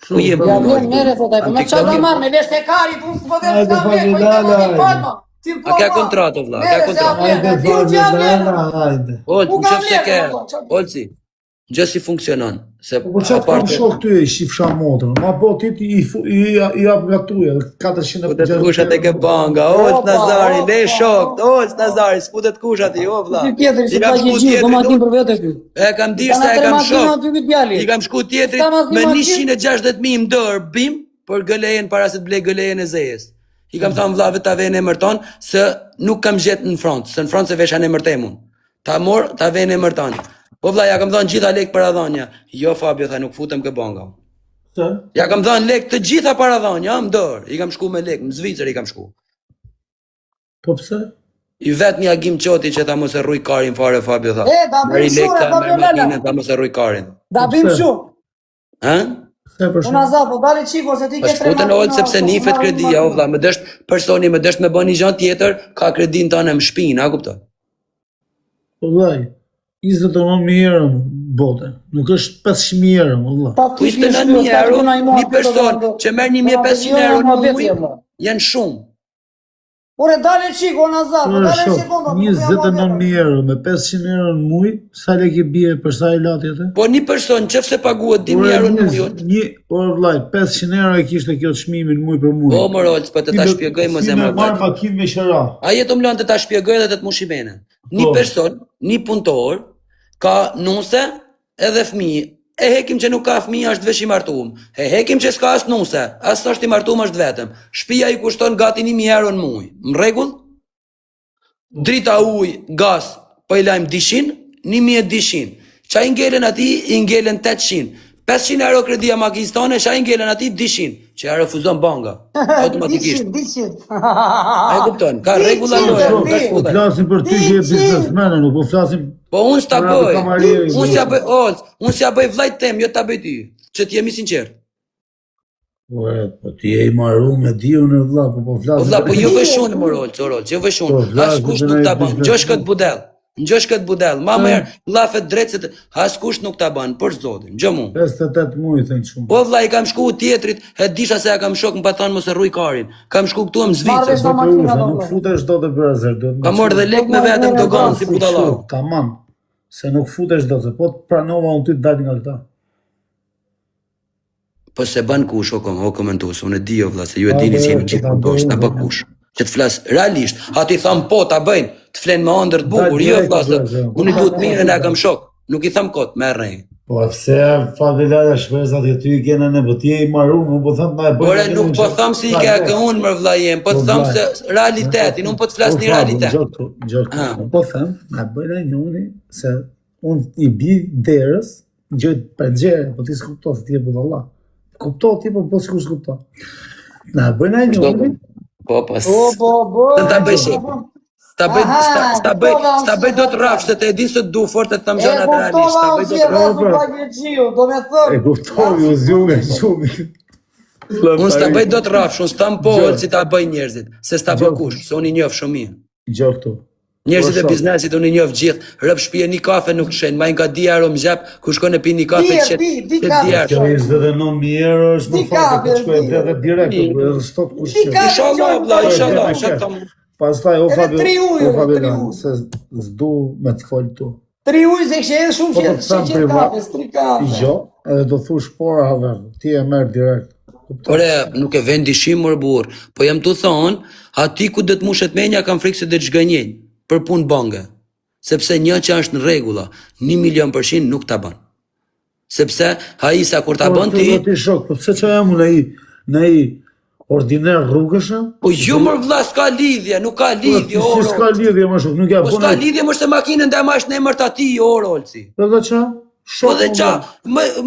Ku je
Ja
më?
vjen mere thot ai, po me çfarë do marr me vesh te kari, unë s'po dhe
Hajde,
s'kam
Fabio
lek, po i
Lala,
them
hajde.
palma. Ti po.
A ka kontratë vlla, ka kontratë.
Hajde
Ti u gjam
Fabio, hajde.
Olc,
Ku
në
ka
qëfë se
vlerë,
ke,
valla, çfarë?
Olci, gjë si funksionon. Se
Po çfarë kam shok ty e shifsha motrën. Ma po ti i jap gatuja 400.
Futet kushat e ke banga, Olc Nazari, le shok, Olc Nazari, s'futet kushat i, o vlla.
Ti tjetër
I
si
kam
ka
shku
gjë, do
tjetrit,
makinë për vete ky.
e kam dishta, e kam shok. I kam shku tjetrit
S'kam asnjë
me
makinë.
160.000 më bim, për gëlejen para se të blej gëlejen e zejes. I kam thënë vllave ta vjen emër ton, se nuk kam gjetë në Francë, se në Francë e veshan emër temun. Ta mor, ta vjen emër ton. Po vlla, ja kam dhënë gjitha lek para dhënia. Jo Fabio, tha nuk futem ke banga. Ja kam dhënë lek të gjitha para dhënia, më dorë. I kam shku me lek, në Zvicër i kam shku.
Po pse?
I vet një agim qoti që tha mos e rruj karin fare Fabio tha.
E, da bëjmë
Meri lek
shure,
ta
Fabio
merr
Lala.
makinën, tha mos e rruj karin.
Da bëjmë shumë.
Ë?
Se për
Unë
shumë.
aza, po dali qiko se ti
Po
ke tre
s'futen Olc sepse nifet kredia, o vlla, më dësht personi më dësht me bën një gjë tjetër, ka kredin tonë në shpinë, a kupton?
Po vllai, 29.000 euro bote. Nuk është 500.000 euro, valla.
Po 29.000 euro, një person që merr 1.500 euro në muaj, janë shumë.
Ore dale qiko, unë aza, po dale
Shok,
sekonda.
29.000 euro me 500 euro në muaj, sa lek i bie për sa i lati atë?
Po një person nëse paguhet 10.000 euro në muaj,
Por vllai, 500 euro e kishte kjo çmimin muaj për muaj.
po më Olc, po të ta shpjegoj më zemra.
Marr makinë me qira.
A jetë më lanë të ta shpjegoj dhe të të mushimene. Një
Po.
person, një punëtor, ka nuse edhe fëmijë. E hekim që nuk ka fëmijë është vesh i martuar. E hekim që s'ka as nuse, as është i martuar është vetëm. Shtëpia i kushton gati 1.000 euro në muaj. Në rregull? Drita ujë, gaz, po i lajm 200, 1.200. Qa i ngelen ati, i ngelen 800. 500 euro kredia makinës tone, qa i ngelen ati 200, që ja refuzon banga, automatikisht.
200.
A e kupton, ka rregulla
Diqin,
lojë,
Diqin.
ka
Po
shkollë.
flasim për ty që je biznesmen, nuk po flasim.
Po unë s'ta
Bravo,
bëj,
kamarieri,
unë s'ja
bravo.
bëj, Olc, unë s'ja bëj vllajt tem, jo ta bëj ty, që t'jemi sinqert.
Po ti je i marrë me diun e vlla, po
Po
flasim.
vlla, po jo vëshun më Olc, jo vëshun.
Po, vlla,
Askush
do
nuk
të
ta
na
bën.
e
Ngjosh kët budell. Ngjosh kët budell. Ma merr llafet drejt se askush nuk ta bën, për zotin. Gjë mu.
58 muaj thënë shumë.
Po vlla, i kam shku tjetrit, e disha se ja kam shok më pa thënë mos e rruj karin. Kam shku këtu në Zvicër.
Marrësh në makina do
Nuk futesh dot e brazer, do të.
Kam marrë dhe lek me vetëm dogan si budallau.
Tamam. Se nuk futesh dot, se po të pranova unë ty të dal nga këta.
Po se ban kush o komentues, unë e di o vlla se ju e dini si jeni gjithë punëtorë, ta bë kush. Që të flas realisht, ati tham po ta bëjnë, të flen me ëndër të bukur, jo vlla se unë i duhet mirë na kam shok. Nuk i tham kot, merr rrej.
Po pse Fadela shpresat që ty i kena ne, po ti je i marrë, nuk po them na e bëj.
Ore nuk po tham se i ka kë unë më vlla jem, po të tham se realitetin, unë po të flas një realitet.
Gjotë, po them, na bëjnë ai njëri se unë i bi derës, gjë për gjë, po ti s'kupton se ti je budalla. Kupton ti po s'kus kupton. Na bëjnë ai njëri.
Po pas.
Po.
Ta bëj shik. Sta bëj do të rafsh se të e di se të du fort e të thamë gjanat realisht. Sta bëj do të rafsh.
Do me thënë.
E kupton ju zjume shumë.
Unë sta bëj do të rafsh, unë s'tam po si ta bëj njerëzit. Se sta bë kush, se unë i njoh shumë mirë.
Gjë këtu.
Njerëzit e biznesit unë i njoh gjithë. Rëp shtëpi një kafe nuk shen, majnë nga diaro më gjap, ku shkon e pi një kafe
Di
Kjo
kafe.
29.000 euro është më fakt, po shkoj edhe direkt, po stop kush.
Inshallah vlla, inshallah, çfarë
Pastaj o
Edhe
Fabio,
3 ujë,
o Fabio,
3 ujë.
se s'du me të fol tu.
3 ujë se kështë edhe shumë
Po
që
të them
që
privat,
kafe, 3 kafe.
Jo, edhe do thush por haver, ti e merr direkt.
Ore, nuk e vend dishim mor burr, po jam të thonë, aty ku do të mushet menja kam frikë se do të zgënjej për punë bange. Sepse një që është në rregulla, 1.000.000% nuk ta bën. Sepse ai sa kur ta bën ti,
Ti shok, po pse çfarë jam unë ai, Ordiner rrugësha?
Po jo më vlla s'ka lidhje, nuk ka lidhje
Si
oro.
s'ka lidhje më shumë, nuk ja
Po
bën.
s'ka lidhje më se makinën ndaj mash në emër të atij oro Olci.
Edhe qa?
Po dhe qa,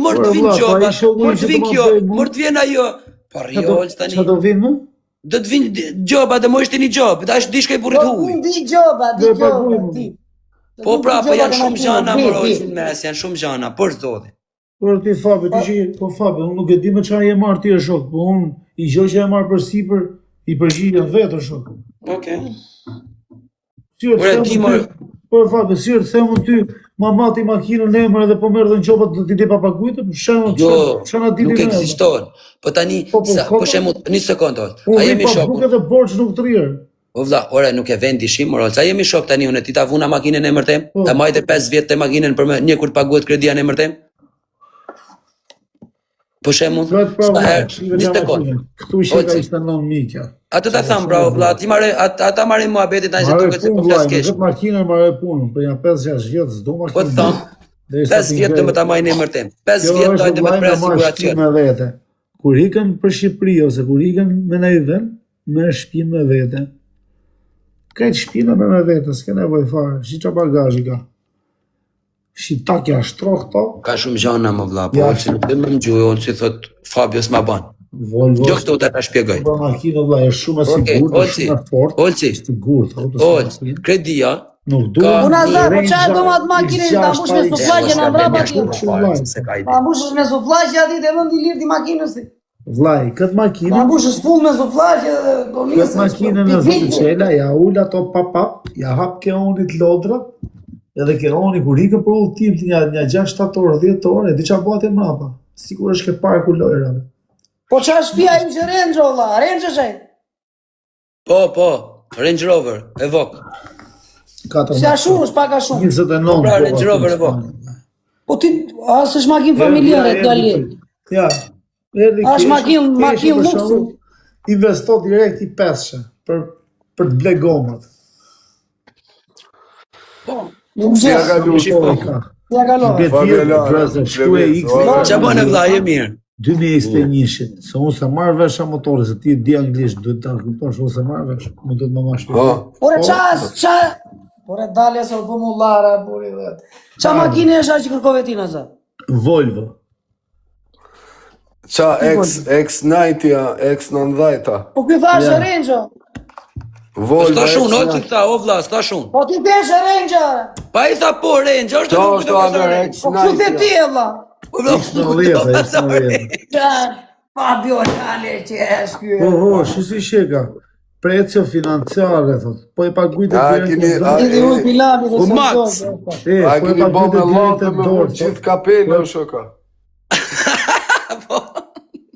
mërë të vinë
Ora, vlla,
gjoba,
pa i shoku
mërë të
që
vinë
të
kjo,
ma bëj mu.
mërë të vinë ajo. Po rjo Olci tani.
Qa do vinë mu?
Do të vinë gjoba dhe më ishte një gjobë, da është dishkaj burit huj.
Di gjoba, di
Dhe
gjoba,
paguajmë.
ti.
Po pra, po janë shumë gjana më Olci në mes, janë shumë gjana, për zoti.
Por ti Fabio, ti që, po Fabio, unë nuk e di më qa je marrë ti e shok, po unë i gjë që e marrë për sipër, i përgjigjen vetë o shok.
Okej.
Syrë,
Ore,
të
ti
themu
më-
ty, por Fabio, syrë, të themu ty, ma mati makinën në emër edhe po merë dhe në qopat do t'i di papagujtë,
Jo,
shana ti
nuk
di
ekziston. Po tani, po shembull, një sekondë Olci. A
Unë
jemi
pa
shok?
buket e borç nuk të rirë.
O vlla, ore nuk e vend dishim, mor Olci. A jemi shok tani unë ti ta vuna makinën në emër tem?
Po.
Ta majte 5 vjet të makinën për një kur të paguhet kredia në emër tem? Po shembull,
Flet pra
sa
vlla,
herë,
shive
një
qa
sekondë.
makinën. Këtu i sheka
Olci.
ishte 9.000 kja.
Atë ta tham bravo vlla, ti marrë ata marrin muhabetin tani se
Marrë
duket se
punë
po
vllai,
flas
me
keq.
këtë makinën marrë punën, për janë 5-6 vjet s'do
Po
makinë.
të tham, 5 vjet do më ta majnë në emër tem. 5
Kjo
vjet
është
dojtë me
vllai
pres
me marrë shtëpi
siguracion.
me vete. Kur ikën për Shqipëri ose kur ikën me në vend, me shtëpi me vete. Këtë shtëpinë me vete, s'ke nevojë fare. Shi qa bagazhi ka. Shi takja shtroh këto,
Ka shumë gjana më vlla, po
Ja.
Olci nuk dhe më ngjoj, Olci thot Fabio s'ma ban.
Volvo.
Jo këto ta shpjegoj.
Për makinë vlla është shumë e
Okej,
sigurt,
Olci,
shumë e fortë.
Olci,
Sigurt,
Olci, kredia.
Nuk duhet.
Unë azar, po qa do ma të makinën, ta mbush me suflaqe në mbrapa tjetër.
Se ka ide.
Ta mbushësh me suflaqe ati dhe vënd i lirë ti makinës ti.
Vllai, këtë
Ta
makinë,
mbushësh full me suflaqe dhe do
këtë
nisë.
makinën e zotë qela, ja ul ato pap, ja hap keonit lodrat, edhe keoni kur ikën për udhtim të një 6-7 orë, 10 orë, e di qa bëhet e mrapa. Sigur është ke parku lojrave.
Po qa shpia im që Range valla, Range është ai.
Po, Range Rover, Evoque.
4
Si a shumë, është pak a shumë.
29.
Pra, Range Rover e vogël.
Po ti, asë është makinë familjare, djali.
Ja, erdi
Është makinë luksu.
Investo direkt i 500 për të ble gomat.
Nuk
Si ja
gjesë,
ka lu?
ja kalove.
Shtu e X
Qa bën e vlla, je mirë.
2021-shin, se unë se marrë vesh a motori, se ti di anglisht, duhet të kuptosh, unë se marrë vesh, më duhet më ma shpjegoj.
Ore qa... Ore dalja se u po mu lara, buri dhe. Qa makinë është a që kërkove ti në zë?
Volvo.
Qa X90-a, X90-a.
Po kjo thash
Ja.
Range.
Volvo
Sta shun,
X90.
Olci tha, o vlla, sta shun.
Po ti pesh Range.
Pa i tha po Range, është
Qa
nuk
është
do të
aver
Range.
Po kështu the ti e vlla.
Po vlla,
X90.
Fabio Dale që është kjo.
Shi sheka. Precio financiare, thot. Po e pagujtë
A,
direkt
kini-
në
a,
dorë.
Ti u pilami dhe
U
sa
Max.
do.
E,
A
po e
keni bo me
pagujtë direkt
latë
në
me
dorë.
gjithë kapelë, o shoka.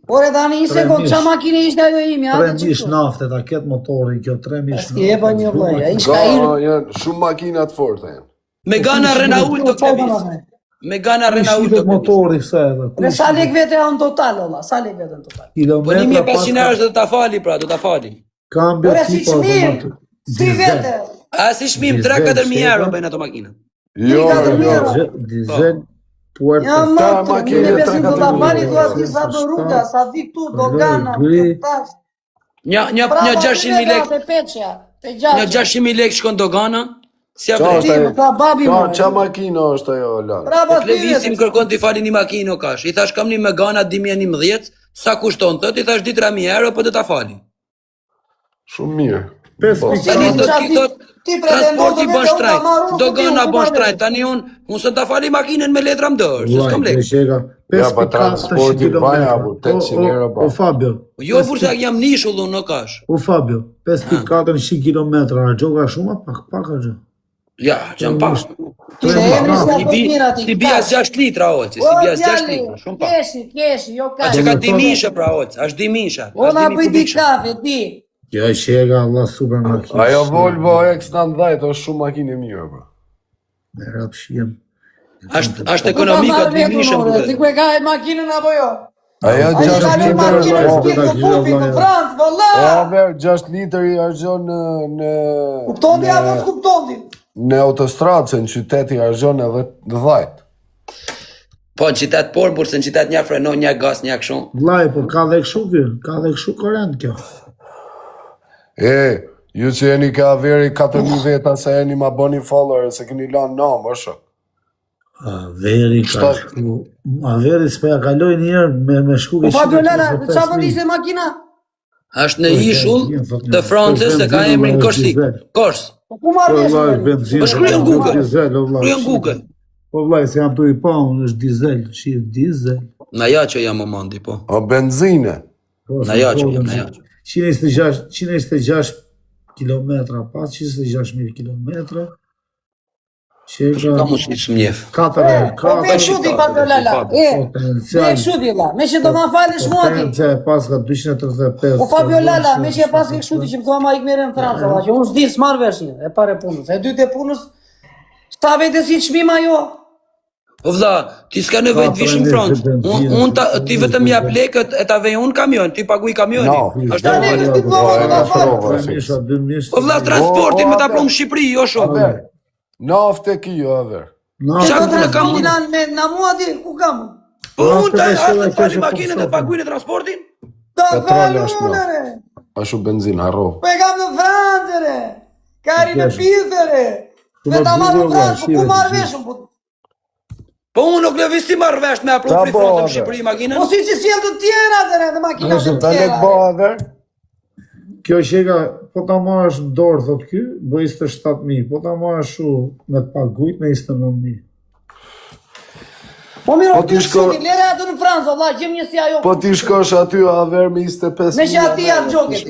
Ore tani një sekund, qa makine ishte ajo imi, atë
3.000 nafte, ta ketë motorin, kjo 3.000
Ski e pa një vllaj, ai
Ka,
shka irë.
janë shumë makinat forte janë.
Megana Renault do kemis. Megana Renault do
Shitet
kemis.
motori, kësa edhe.
Dhe sa lek vete në total, olla, sa lek vete në total.
Po 1500 euro do ta fali pra, do ta fali.
Kambio
Ore si
tipo
çmim,
automatik.
si vete.
A si shmim 3-4.000 euro bëjnë ato makina.
Jo, jo.
Dizel, puerta.
Ja më
Ta
të
makine
mine besim do ta
3-4
fali,
euro.
thua ti sa do rruga, sa di këtu, dogana,
Gri.
tash.
Një 600.000 lekë,
Te peçja, te
një
gjashtë.
600.000 lekë shkon dogana. Si ja
Qa
vrej.
është ajo?
Ka babi
Qa,
më.
qa makina është ajo, Lan?
Bravo ty.
Levisim kërkon t'i fali një makinë o kash. I thash kam një Megana 2011, sa kushton thot? I thash 2-3.000 euro, po do ta fali.
Shumë mirë.
5
Po,
pikë.
Tani do
qa
ti
ti-
thot
ti pretendon
transporti
të
bën
vete,
shtrajt.
unë ta marrë,
Dogana
unë
bën
ta
shtrajt. Tani unë s'e ta fali makinën me letra më dorë, se s'kam
Vllai,
lekë.
sheka.
Ja, pa transporti baja, po, 800 euro ba.
O Fabio.
Jo bursa jam nishull unë o kash.
O Fabio, 5.400 kilometra, argjo ka shumë, pak argjo.
Ja, jam pa.
Ti e emri si apo mira ti.
Ti bia 6 litra olci, si bia 6 litra, shumë pa.
Keshi, jo
A
ka.
që ka dimisha pra olci, është dimisha.
Ona bëj di kafe, ti.
Ja, sheka, Allah, super makinë.
Ajo Volvo X90 është shumë makinë e mirë, bro.
Me rapshjem.
Është ekonomika dimisha më
Ti
duhet.
ku e ka e makinën apo jo?
Ajo
Ai
6
ka një makinë
litër,
që të pupi në Francë, valla.
ver 6 litër i argjon
Kupton ti apo s'kupton ti?
në autostradë, se në qytet i argjon edhe 10.
Po, në qytet por se në qytet një frenon, një gas, një kështu.
Vllai, po ka dhe kështu ky, ka dhe kështu korrent kjo.
Ju që jeni ka Averi 4.000 veta se jeni ma boni follower, se keni lanë nam, është.
Averi ka kështu. Averi s'po ja kaloj një herë me shku
Po Fabio Lara, çfarë vend ishte makina?
Është në ishull të Francës se ka emrin Korsik. Kors.
Po ku marrë
benzinë?
Po shkruaj në Google.
Shkruaj
në Google.
Po vllai, se jam tu i pa, unë është dizel, shif dizel.
Na ja që jam o mandi, po.
O benzine.
Na ja që jam, na ja që.
126 kilometra pas, 126.000 kilometra.
Ka mos i smjef.
4
Po pe shuti Fabio Lara. Me shuti valla, me që do ma falësh mua ti.
Potencial pas ka 235.
Po Fabio Lara, me që e pas ke shuti që më thua ma ik merren në Francë, valla, që unë s'di s'marr vesh një, e parë punës. E dytë e punës, sta vetë si çmim ajo.
Po vlla, ti s'ka nevojë të vish në Francë. Unë ti vetëm jap lekët e ta vej unë kamion, ti paguaj kamionin. Është Po vlla, transportin me ta plum në Shqipëri, jo shumë.
Naftë e kjo, Aver.
Çfarë do të kam me na mua ti ku kam?
Po unë të fali makinën dhe paguajnë transportin?
Do valunere.
Ashtu benzin, harro.
Po e kam në Francë re. Kari në pizere. Vetë marr në Francë, ku marr veshun po.
Po unë nuk lëviz si marr vesh me apru pri frontën në Shqipëri makinën.
Po si që sjell të tjera atëre, të makina të tjera.
Bo, Aver.
Kjo shega, po ta marrësh në dorë, thot ky, bëj 27.000, po ta marrësh shu me të pagujt me 29.000.
Po mirë, ti shkoj, lere atë në Francë, valla, gjem një si ajo.
Po ti shkosh aty Aver me 25.000.
Me që aty janë gjoket.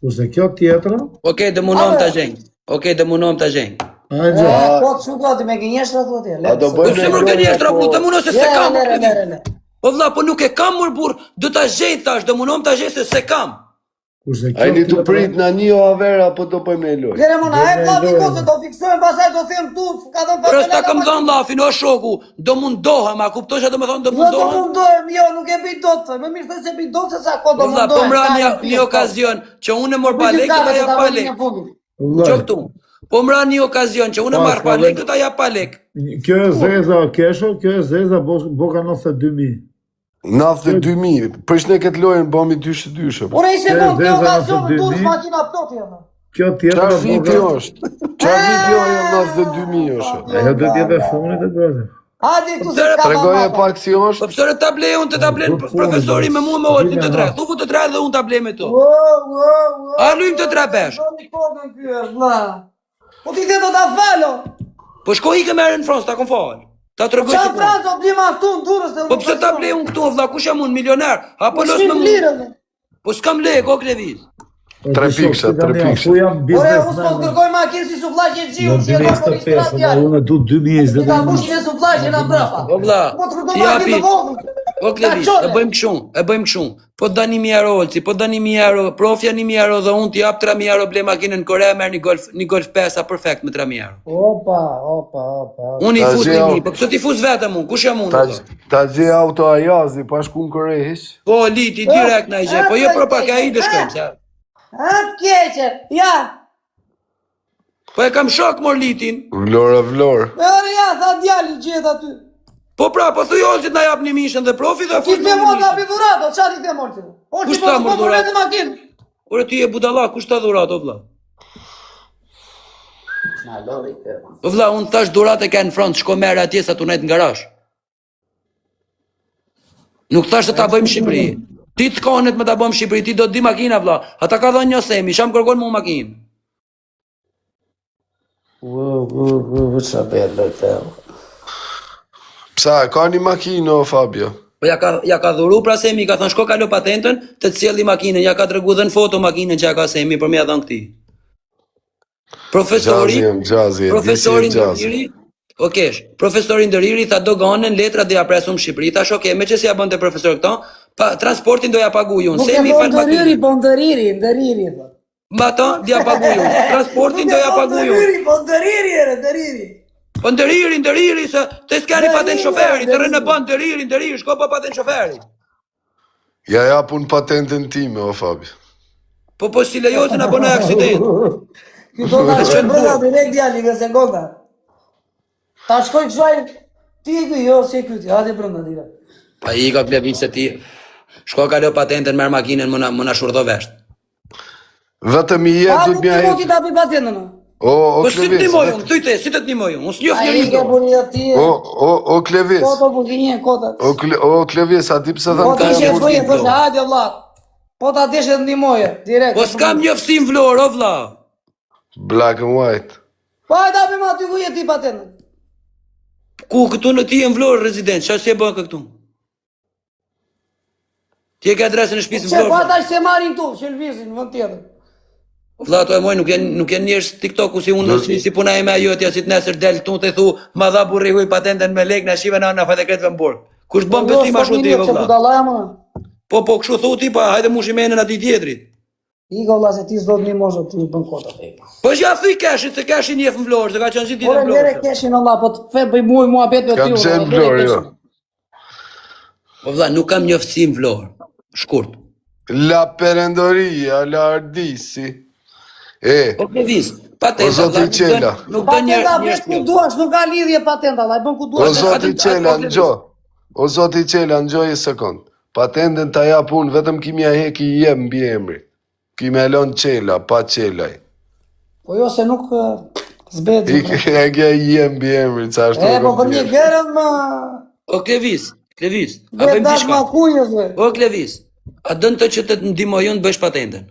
Kurse kjo tjetra?
Okej, dhe munom ta gjenj. Okej, dhe munom ta gjenj.
Po të shumë gati me gënjeshtra thot e.
A do
Po
bëjmë
pse më gënjeshtra po të muno se se kam.
Lere.
Po vlla, po nuk e kam mor burr, do ta gjej tash, do munom ta gjej se kam.
A një të prit në një o Aver, apo do bëjmë në loj?
Lere mona, e plavi kose, do fiksojmë, pasaj do them tu, ka do
Për është ta kam dhënë llafin, o shoku, do mundohem, a kuptosh që do më thonë do mundohem?
Do mundohem, jo, nuk e bëj dot, më mirë thë se bëj dot se sa kohë do mundohem.
Po mra një okazion që unë mor pa lekë, do ta jap pa lekë. Qoftu. Po mra një okazion që unë marr pa lekë, do ta jap pa lekë.
Kjo e zeza kesho, kjo e zeza boka 92.000.
92.000, përsh ne këtë lojën bëmi 2-2.
Ure ishe do kjo okazion në durës makina plot jena.
Kjo tjetra
Qa viti është? Qa viti jo 92.000 është?
Ajo do t'jeve funit e bërë.
Hadi tu se ka
Tregoje pak si është?
Po pse ta blej unë të ta blen profesori me mua me oltin të tre. Thufu të tre dhe unë ta blej me to. A luim të tre pesh.
Po ti dhe do ta falo.
Po shko ikë merë në Francë, ta kon fal. Ta tregoj
Qa
se.
Francë o blima këtu në durës dhe unë.
Po pse ta blej unë këtu vlla, kush jam unë milioner? Apo los me mua? Po s'kam lekë, o kleviz.
3 piksa.
Ku jam
Ore,
biznes
unë s'po kërkoj makinë si suflaqe gjiu, që e do për istratjari.
Unë du 2020.
Ka bush një suflaqe në mbrapa.
O vlla,
Po të
ti
kërkoj
japi.
makinë të vogël.
O kleviz, e bëjmë kështu. Po dani 1.000 euro olci, po dani 1.000 euro, profja 1.000 euro dhe unë t'i jap 3.000 euro ble makinën në Kore, merr një Golf 5 perfekt me 3.000 euro.
Opa.
Unë i fus në një, po pse ti fus vetëm unë, kush jam unë?
Ta gjej auto Ajazi, pa shku në Kore hiç.
Po liti direkt na i gjej, po jo për pak ai do shkojmë sa.
Atë keqer, ja.
Po e kam shok mor litin.
Vlorë.
Ore ja, tha djali gjet aty.
Po pra, po thuj olçit na jap 1.000 dhe profi dhe
Ti të mund ta bidurato, çfarë ti të mund?
Kush ta mor dhuratë?
Makinë.
Ore ti e budalla, kush ta dhuratë o vlla?
Na lori të.
O vlla, unë thash dhuratë ka në Francë, shko merr atje sa tunajt në garazh. Nuk thash se ta bëjmë në Shqipëri. Ti të konet me ta bëjmë në Shqipëri, ti do të di makina vlla. Ata ka dhënë një semi, sham kërkon mua makinë.
Ç'a bëj të.
Psa, ka një makinë o Fabio?
Po ja ka dhuru pra semi, ka thënë shko kalo patentën, të cilli makinën, ja ka tregu dhën foto makinën që ja ka semi për më ja dhën këtij. Profesori Ndëriri, okesh, profesori Ndëriri tha doganën, letrat do ja presum në Shqipëri, thash okay, me që si ja bënte profesor këto, pa transportin do ja paguaj unë, semi fal makinën.
Ndëriri.
Mbata do ja paguaj unë, transportin do ja paguaj unë.
Ndëriri.
Po ndëriri se të s'kani patent shoferi, të rënë në ban ndëriri, shko pa patent shoferi.
Ja japun patentën time o Fabio.
Po si lejotin apo në aksident.
Ti do ta shkoj direkt djali nga sekonda. Ta shkoj kësaj Ti e ky, jo, si e ky ti, hajde brenda dire.
Pa i ka Klevis se ti shko ka lë patentën merr makinën më na shurdho vesh.
Vetëm i jep
A
du
nuk
t'mja
ti moti
heki.
ta bëj patentën.
O
Po si të
Klevis.
ndihmoj unë, thyte, si të ndihmoj unë? Unë s'njoh
Ai
njërin
ke
do.
buni ti.
O Klevis.
Kota bukinje, kota.
O Klevis, a di pse
Po
thënë
ti
ka
je
burg
bëje
i
thosh
vlorë.
hajde vlla. Po ta deshe të ndihmoje direkt.
Po s'kam njofsi në Vlorë, o vlla.
black and white.
Po hajde bëjmë aty ku je ti patentën.
Ku këtu në ti e në Vlorë rezident, çfarë si e bën këtu? Ti e ke adresën e shtëpisë në
Se po
Vlorë.
ata se marrin tu, që lvizin në vend tjetër.
Vlla to e moj nuk janë njerëz TikToku si unë si puna ime ajo ti si të nesër del tu te thu ma dha burri huj patentën me lek na shive na fate kretve në burg. Kush bën besim ashtu ti vlla?
Budallaja më.
Po kështu thu ti pa hajde mushi menën aty tjetrit.
Iko vlla se ti s'do të më mosh ti bën kota te.
Po ja thy keshit se keshin njeh në Vlorë, se ka qenë si ditë
Po
në
lere
Vlorë.
keshin Allah, po të fe bëj muhabet me ty.
Kam qenë në Vlorë, jo.
Po vlla nuk kam njoftësi në Vlorë. Shkurt.
La perendoria, la ardisi.
Po Klevis,
O
patenta
zoti
vlla,
Qela.
nuk do
Patenta
njerëz
vesh ku
njerëz.
duash, nuk ka lidhje patenta, Allah, bën ku
O
duash.
zoti Qela, ngjo. O zoti Qela, ngjo një sekond. Patentën ta jap unë, vetëm kimja heki i jem mbi emri. Kimja lën Qela, pa Qelaj.
Po jo se nuk zbet.
E kja i jem mbi emri, ca ashtu.
E po për një gërëm më
O Klevis, a
vetë
bëjmë
dash
diçka?
ma kujës ve.
O Klevis, a dën të që të ndihmoj unë të bësh patentën?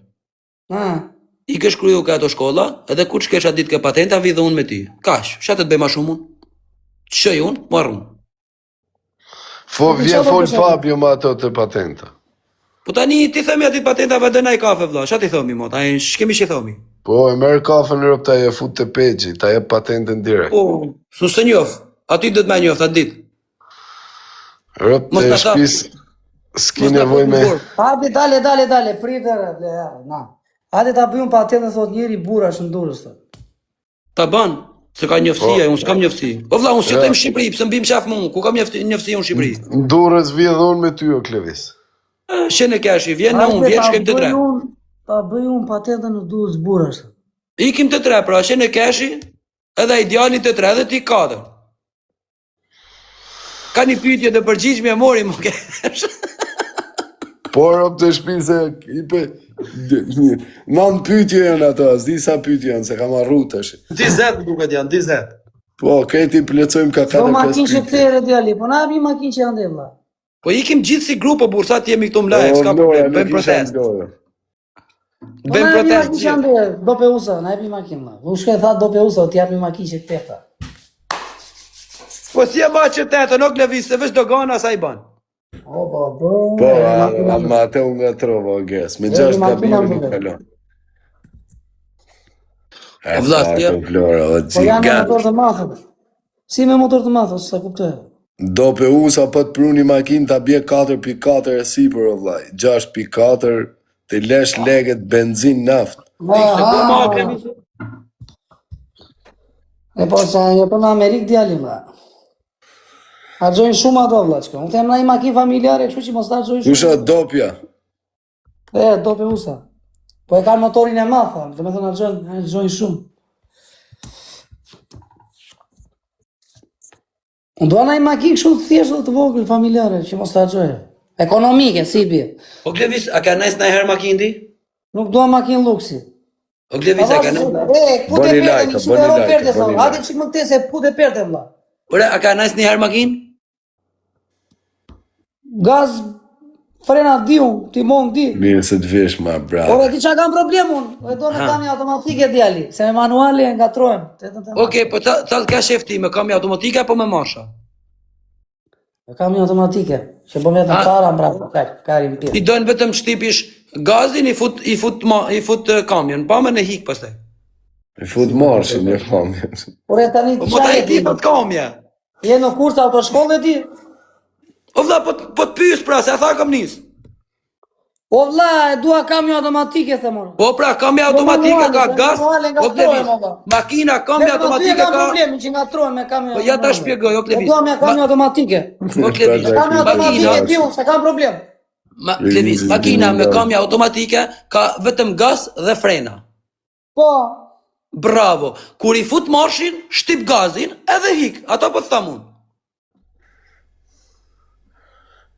Ha.
I ke shkruju ka ato shkolla, edhe kur shkesh atë ditë ke patenta, vi dhe unë me ti. Kash, çfarë të të bëj ma shumë unë? Çoj unë, marr unë.
Vjen fol Fabio me ato të patenta.
Po tani ti themi aty patentave dënaj kafe vlla, çfarë ti thomi mot? Ai shkemi që thomi.
Po, e merr kafën në rrëp ta je fut të pegji, ta jep patentën direkt.
Po, su së njof. Aty do të më njoft atë ditë.
Rrëp
Mos
të
ta thap.
shtëpis s'ki
Mos ta
nevoj
thap
me...
në burg.
Hajde dale, pritër, na. Hajde ta bëjmë patentën thot njëri burra shëndurës thot.
Ta ban, se ka njoftësi, ai, unë s'kam njoftësi. O vlla, unë si
Ja.
them në Shqipëri, pse mbim qaf mua, ku kam njoftësi unë në Shqipëri?
Në Durrës vjedh unë me ty o Klevis.
Shene keshi, vjen në unë,
Hajde,
vjen
ta
shkem të tre.
bëj unë- Ta bëj unë patentën në durës burrash.
Ikim të tre, pra shene keshi, edhe ideali të tre, edhe ti katër. Ka një pyetje të përgjigjshme e mori më kesh.
Por rrëp të shpise, i pe... Nam pyetje janë ato, s'di sa pyetje janë, se kam arru tash.
20 duket janë, 20.
Po, kreti plotësojmë ka
Do
4-5
makinë që
pyetje.
kthejre djali, po na hapi makinë që ande vlla.
Po ikim gjithë si grupo bursat jemi këtu në live,
O,
s'ka
Lora,
problem,
nuk
bëjmë
isha
protest.
në Lora.
Po
Bëjmë
na hapi
protest
makinë që
gjithë.
ande, do pe usa, na hapi makinë. vlla. U shkoj tha do pe usa, ti japi makinë që ktheta.
Po si e ma që tetë, nuk levis, se veç do gana sa i ban.
Po,
Po, ma atë unë nga trova, o ges. Me
Dhe
6
makina
gabime nuk
mbëllet.
kalon.
O, vlla,
E
ja.
pak, Flora, o
Po janë me
gjigat.
motor të mathë. Si me motor të mathë, s'e kuptoj.
Do pe usa po të pruni makinë ta bje 4.4 e sipër o vllaj. 6.4 të lesh leget benzin naft.
Se ku ma kemi
E po sa jo po në Amerikë djali vlla. Harxojnë shumë ato vlla çka. Unë them na një makinë familjare, kështu që mos ta harxoj
Kusha
shumë.
dopja.
Do pe usa. Po e kanë motorin e madh, domethënë harxojnë shumë. Unë doa një makinë kështu thjesht të vogël familjare që mos ta harxoj. Ekonomike si bie.
O Klevis, a ka najs na herë makindi?
Nuk dua makinë luksi.
O Klevis, a ka najs?
Pute
Boni
perde,
like,
një që
boni
vero
like,
perde sa.
boni
Hajde
like.
çik më këtej se pute perde vlla.
Ore, a ka najs një herë makinë?
Gaz frena diu, timon di.
Mirë se të vesh ma
Ore
bravo.
ti çka kam problem unë? E do me kami automatike djali, se me manuali e ngatrojmë.
Okej, po ta ka shefti me kambi automatike apo me marsha?
Me kami automatike, që bëm vetëm para mbrapa, karim
Ti
pjesë.
dojnë vetëm shtipish gazin, i fut kamion, pa me në hik pastaj.
I fut marshin e familjen.
Ore tani
Po ta i ti fut kamja.
Je në kurs autoshkolle ti?
O vlla, po të pyes pra, se a tha kam nis.
O vlla, e dua kami automatike themon.
Po pra, kambi automatike ka gaz,
manuale nga
o Klevis.
trojnë, valla.
Makina kambi automatike
Ka
ka...
problemin që ngatrohen me kami.
Po ja ta shpjegoj, o Klevis.
E dua me kami automatike.
O Klevis,
Kami automatike
makina...
diu, se kam problem.
Klevis, makina me kambi automatike ka vetëm gaz dhe frena.
Po,
Bravo. Kur i fut marshin, shtip gazin edhe hik. Ato po të tham unë.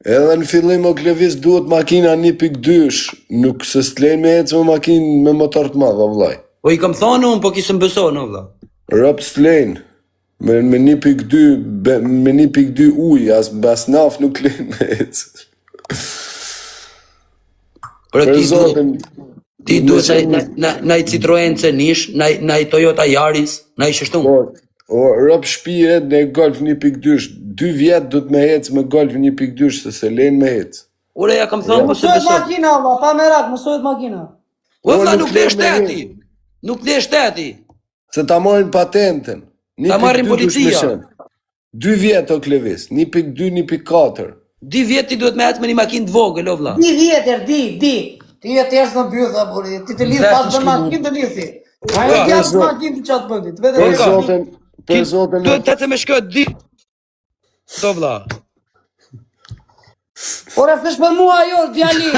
Edhe në fillim o Klevis duhet makina 1.2, nuk se s'len me ecë me makinë me motor të madh, o vllai.
Po i kam thonë unë, po kisë mbëson, o vlla.
Rap s'len. Me 1.2 me 1.2 ujë, as naf nuk len me ecë.
Por
Për zotin,
ti duhet na i Citroen C-nish, na i Toyota Yaris, na i shështun.
o rap shpije në Golf 1.2, 2 vjet du të me ecë me Golf 1.2 se se len me ecë.
Ure ja kam thonë, po se
Mësohet
beson.
makina, valla, pa merak, mësohet makina.
O vlla,
nuk
nuk le
len me
shteti. Nuk le shteti.
Se ta marrin patentën.
Ta marrin policia.
2 vjet o Klevis, 1.2, 1.4.
2 vjet ti duhet me ecë me një makinë të vogël, o vlla.
Di vjetër, di. Ti jetë jashtë në bytha, buri. Ti të lidh pas me makinë të lidhi. Ajo jashtë makinë të qatë bëndit.
Për zotin,
Duhet të me shkët di. Do vlla.
Ore, thësh për mua jo, djali.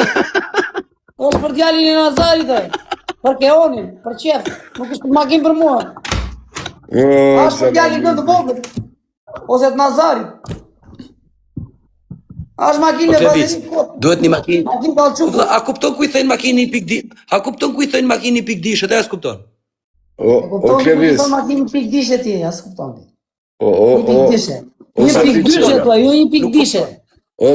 Ose për djalin e Nazarit, për Keonin, për qef. Nuk është për makinë për mua. Ashtë për djalin në të vogël. Ose të Nazarit. Ashtë makinë e bazerit kot.
Duhet një makinë.
Makinë kalçuk.
A kupton ku i thënë makinë 1.2? A kupton ku i thënë makinë 1.2? Atë as kupton.
o Klevis,
Kupton makinë pik dishe ti, as kupton ti.
o
Një pik dishe. Një pik dishe tua, jo një pik dishe.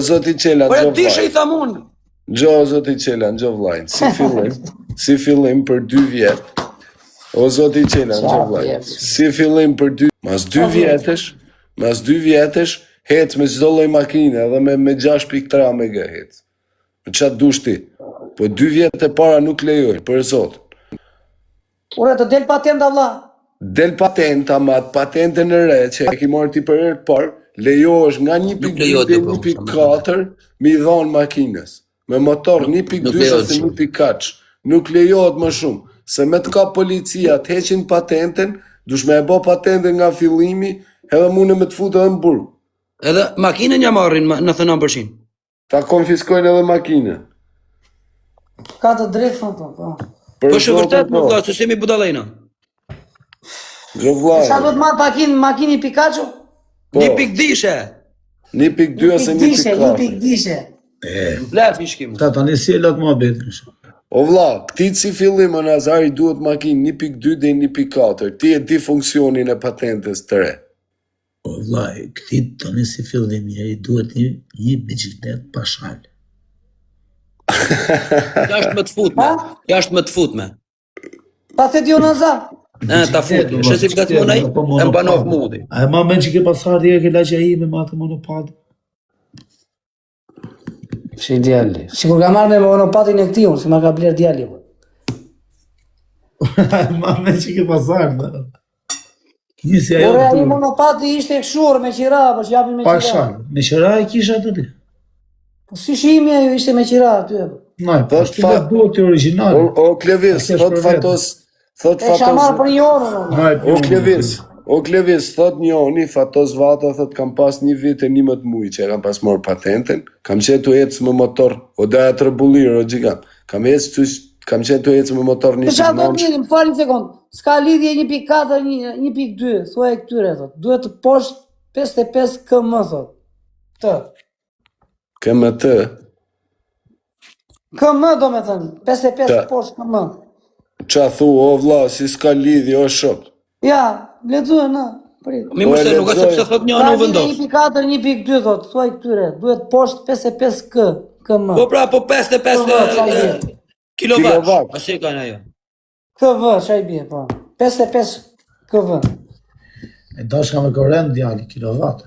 zoti Qela,
Po
gjo
dishe i
vlajnë.
tham unë.
Gjo zoti Qela, gjo vlajnë. Si fillim për 2 vjet. O zoti Qela, gjo vlajnë. Si fillim për 2, mas 2 vjetësh, hec me çdo lloj makine, edhe me 6.3 MG hec. Me çat dush ti. Po 2 vjet e para nuk lejojnë, për zotin.
Ore, të del patenta vlla.
Del patenta, ma atë patentën e re që e ki marrë ti për herë të parë, lejohesh nga 1.2
lejohet
dhe
të bëj,
1.4 mi dhon makinës. Me motor 1.2
lejohet
ose
shumë.
1.4. Nuk lejohet më shumë. Se me të ka policia të heqin patentën, dush me e bo patentën nga fillimi, edhe mune me të futë edhe në burg.
Edhe makinën ja marrin në 9%.
Ta konfiskojnë edhe makinën.
Ka të drejtë thonë po.
Po shë vërtet më vlla, se semi budallëna.
Gjo
Sa do
vlajnë.
të marr makinë Pikachu?
Po.
1.2.
1.2 ose
Një pik
1.4.
dishe.
Blef i shkim.
Ta tani si e lak më betin.
O vlla, këti si fillim o Nazari duhet makinë 1.2 dhe 1.4. Ti e di funksionin e patentës të re.
O vllai, këti tani si fillim i duhet një biçiklet pa shal.
Jashtë më të futme. Jashtë më të futme.
Ta thet jo Nazar.
Ta futme. Shesi këtë munaj, e mbanov mudi.
A e ma men që ke pasardi e ke laqja i me matë monopad?
Si djali. Sikur ka marrë me monopatin e këtij, unë, si ma ka bler djali.
A e ma men që ke pasardi. Nisi ajo
Ore, ai
këtu.
monopati ishte këshur me qira, po që japin me
Pa
qira.
shal. Me qëra e kisha të ti.
Po si shihemi ajo ishte me qira aty.
Naj, po
Thot
shtu dhe duhet të original.
O Klevis,
Kesh
thot
për
fatos, thot
E kisha marrë
fatos,
për një orë, unë.
Naj,
o Klevis, thot njoni, fatos vata, thot kam pas 1 vit e 11 muaj që e kam pas marrë patenten, kam qenë të ecë me motor, o da e trëbullir, o gjigant, kam qenë të ecë me motor
Për çfarë do
1.9,
të më falni një sekond. S'ka lidhje 1.4, 1.2, thuaj këtyre thot. Duhet të poshtë 55 km thot. Të.
kem e të,
KM do me thënë, 55
Ta.
poshtë KM.
qa thu, o vlla, si s'ka lidhje, o shok.
Ja, lexuaj na. Prit.
Mi më se nuk e sepse thot një anë u vendos.
1.4, 1.2 thot, thuaj këtyre, duhet poshtë 55 km.
Po pra, po 55 kilovat.
Kilovat.
A si kanë ajo?
KV, çaj bie, po. 55 KV.
E dashka me korrent djali, kilovat.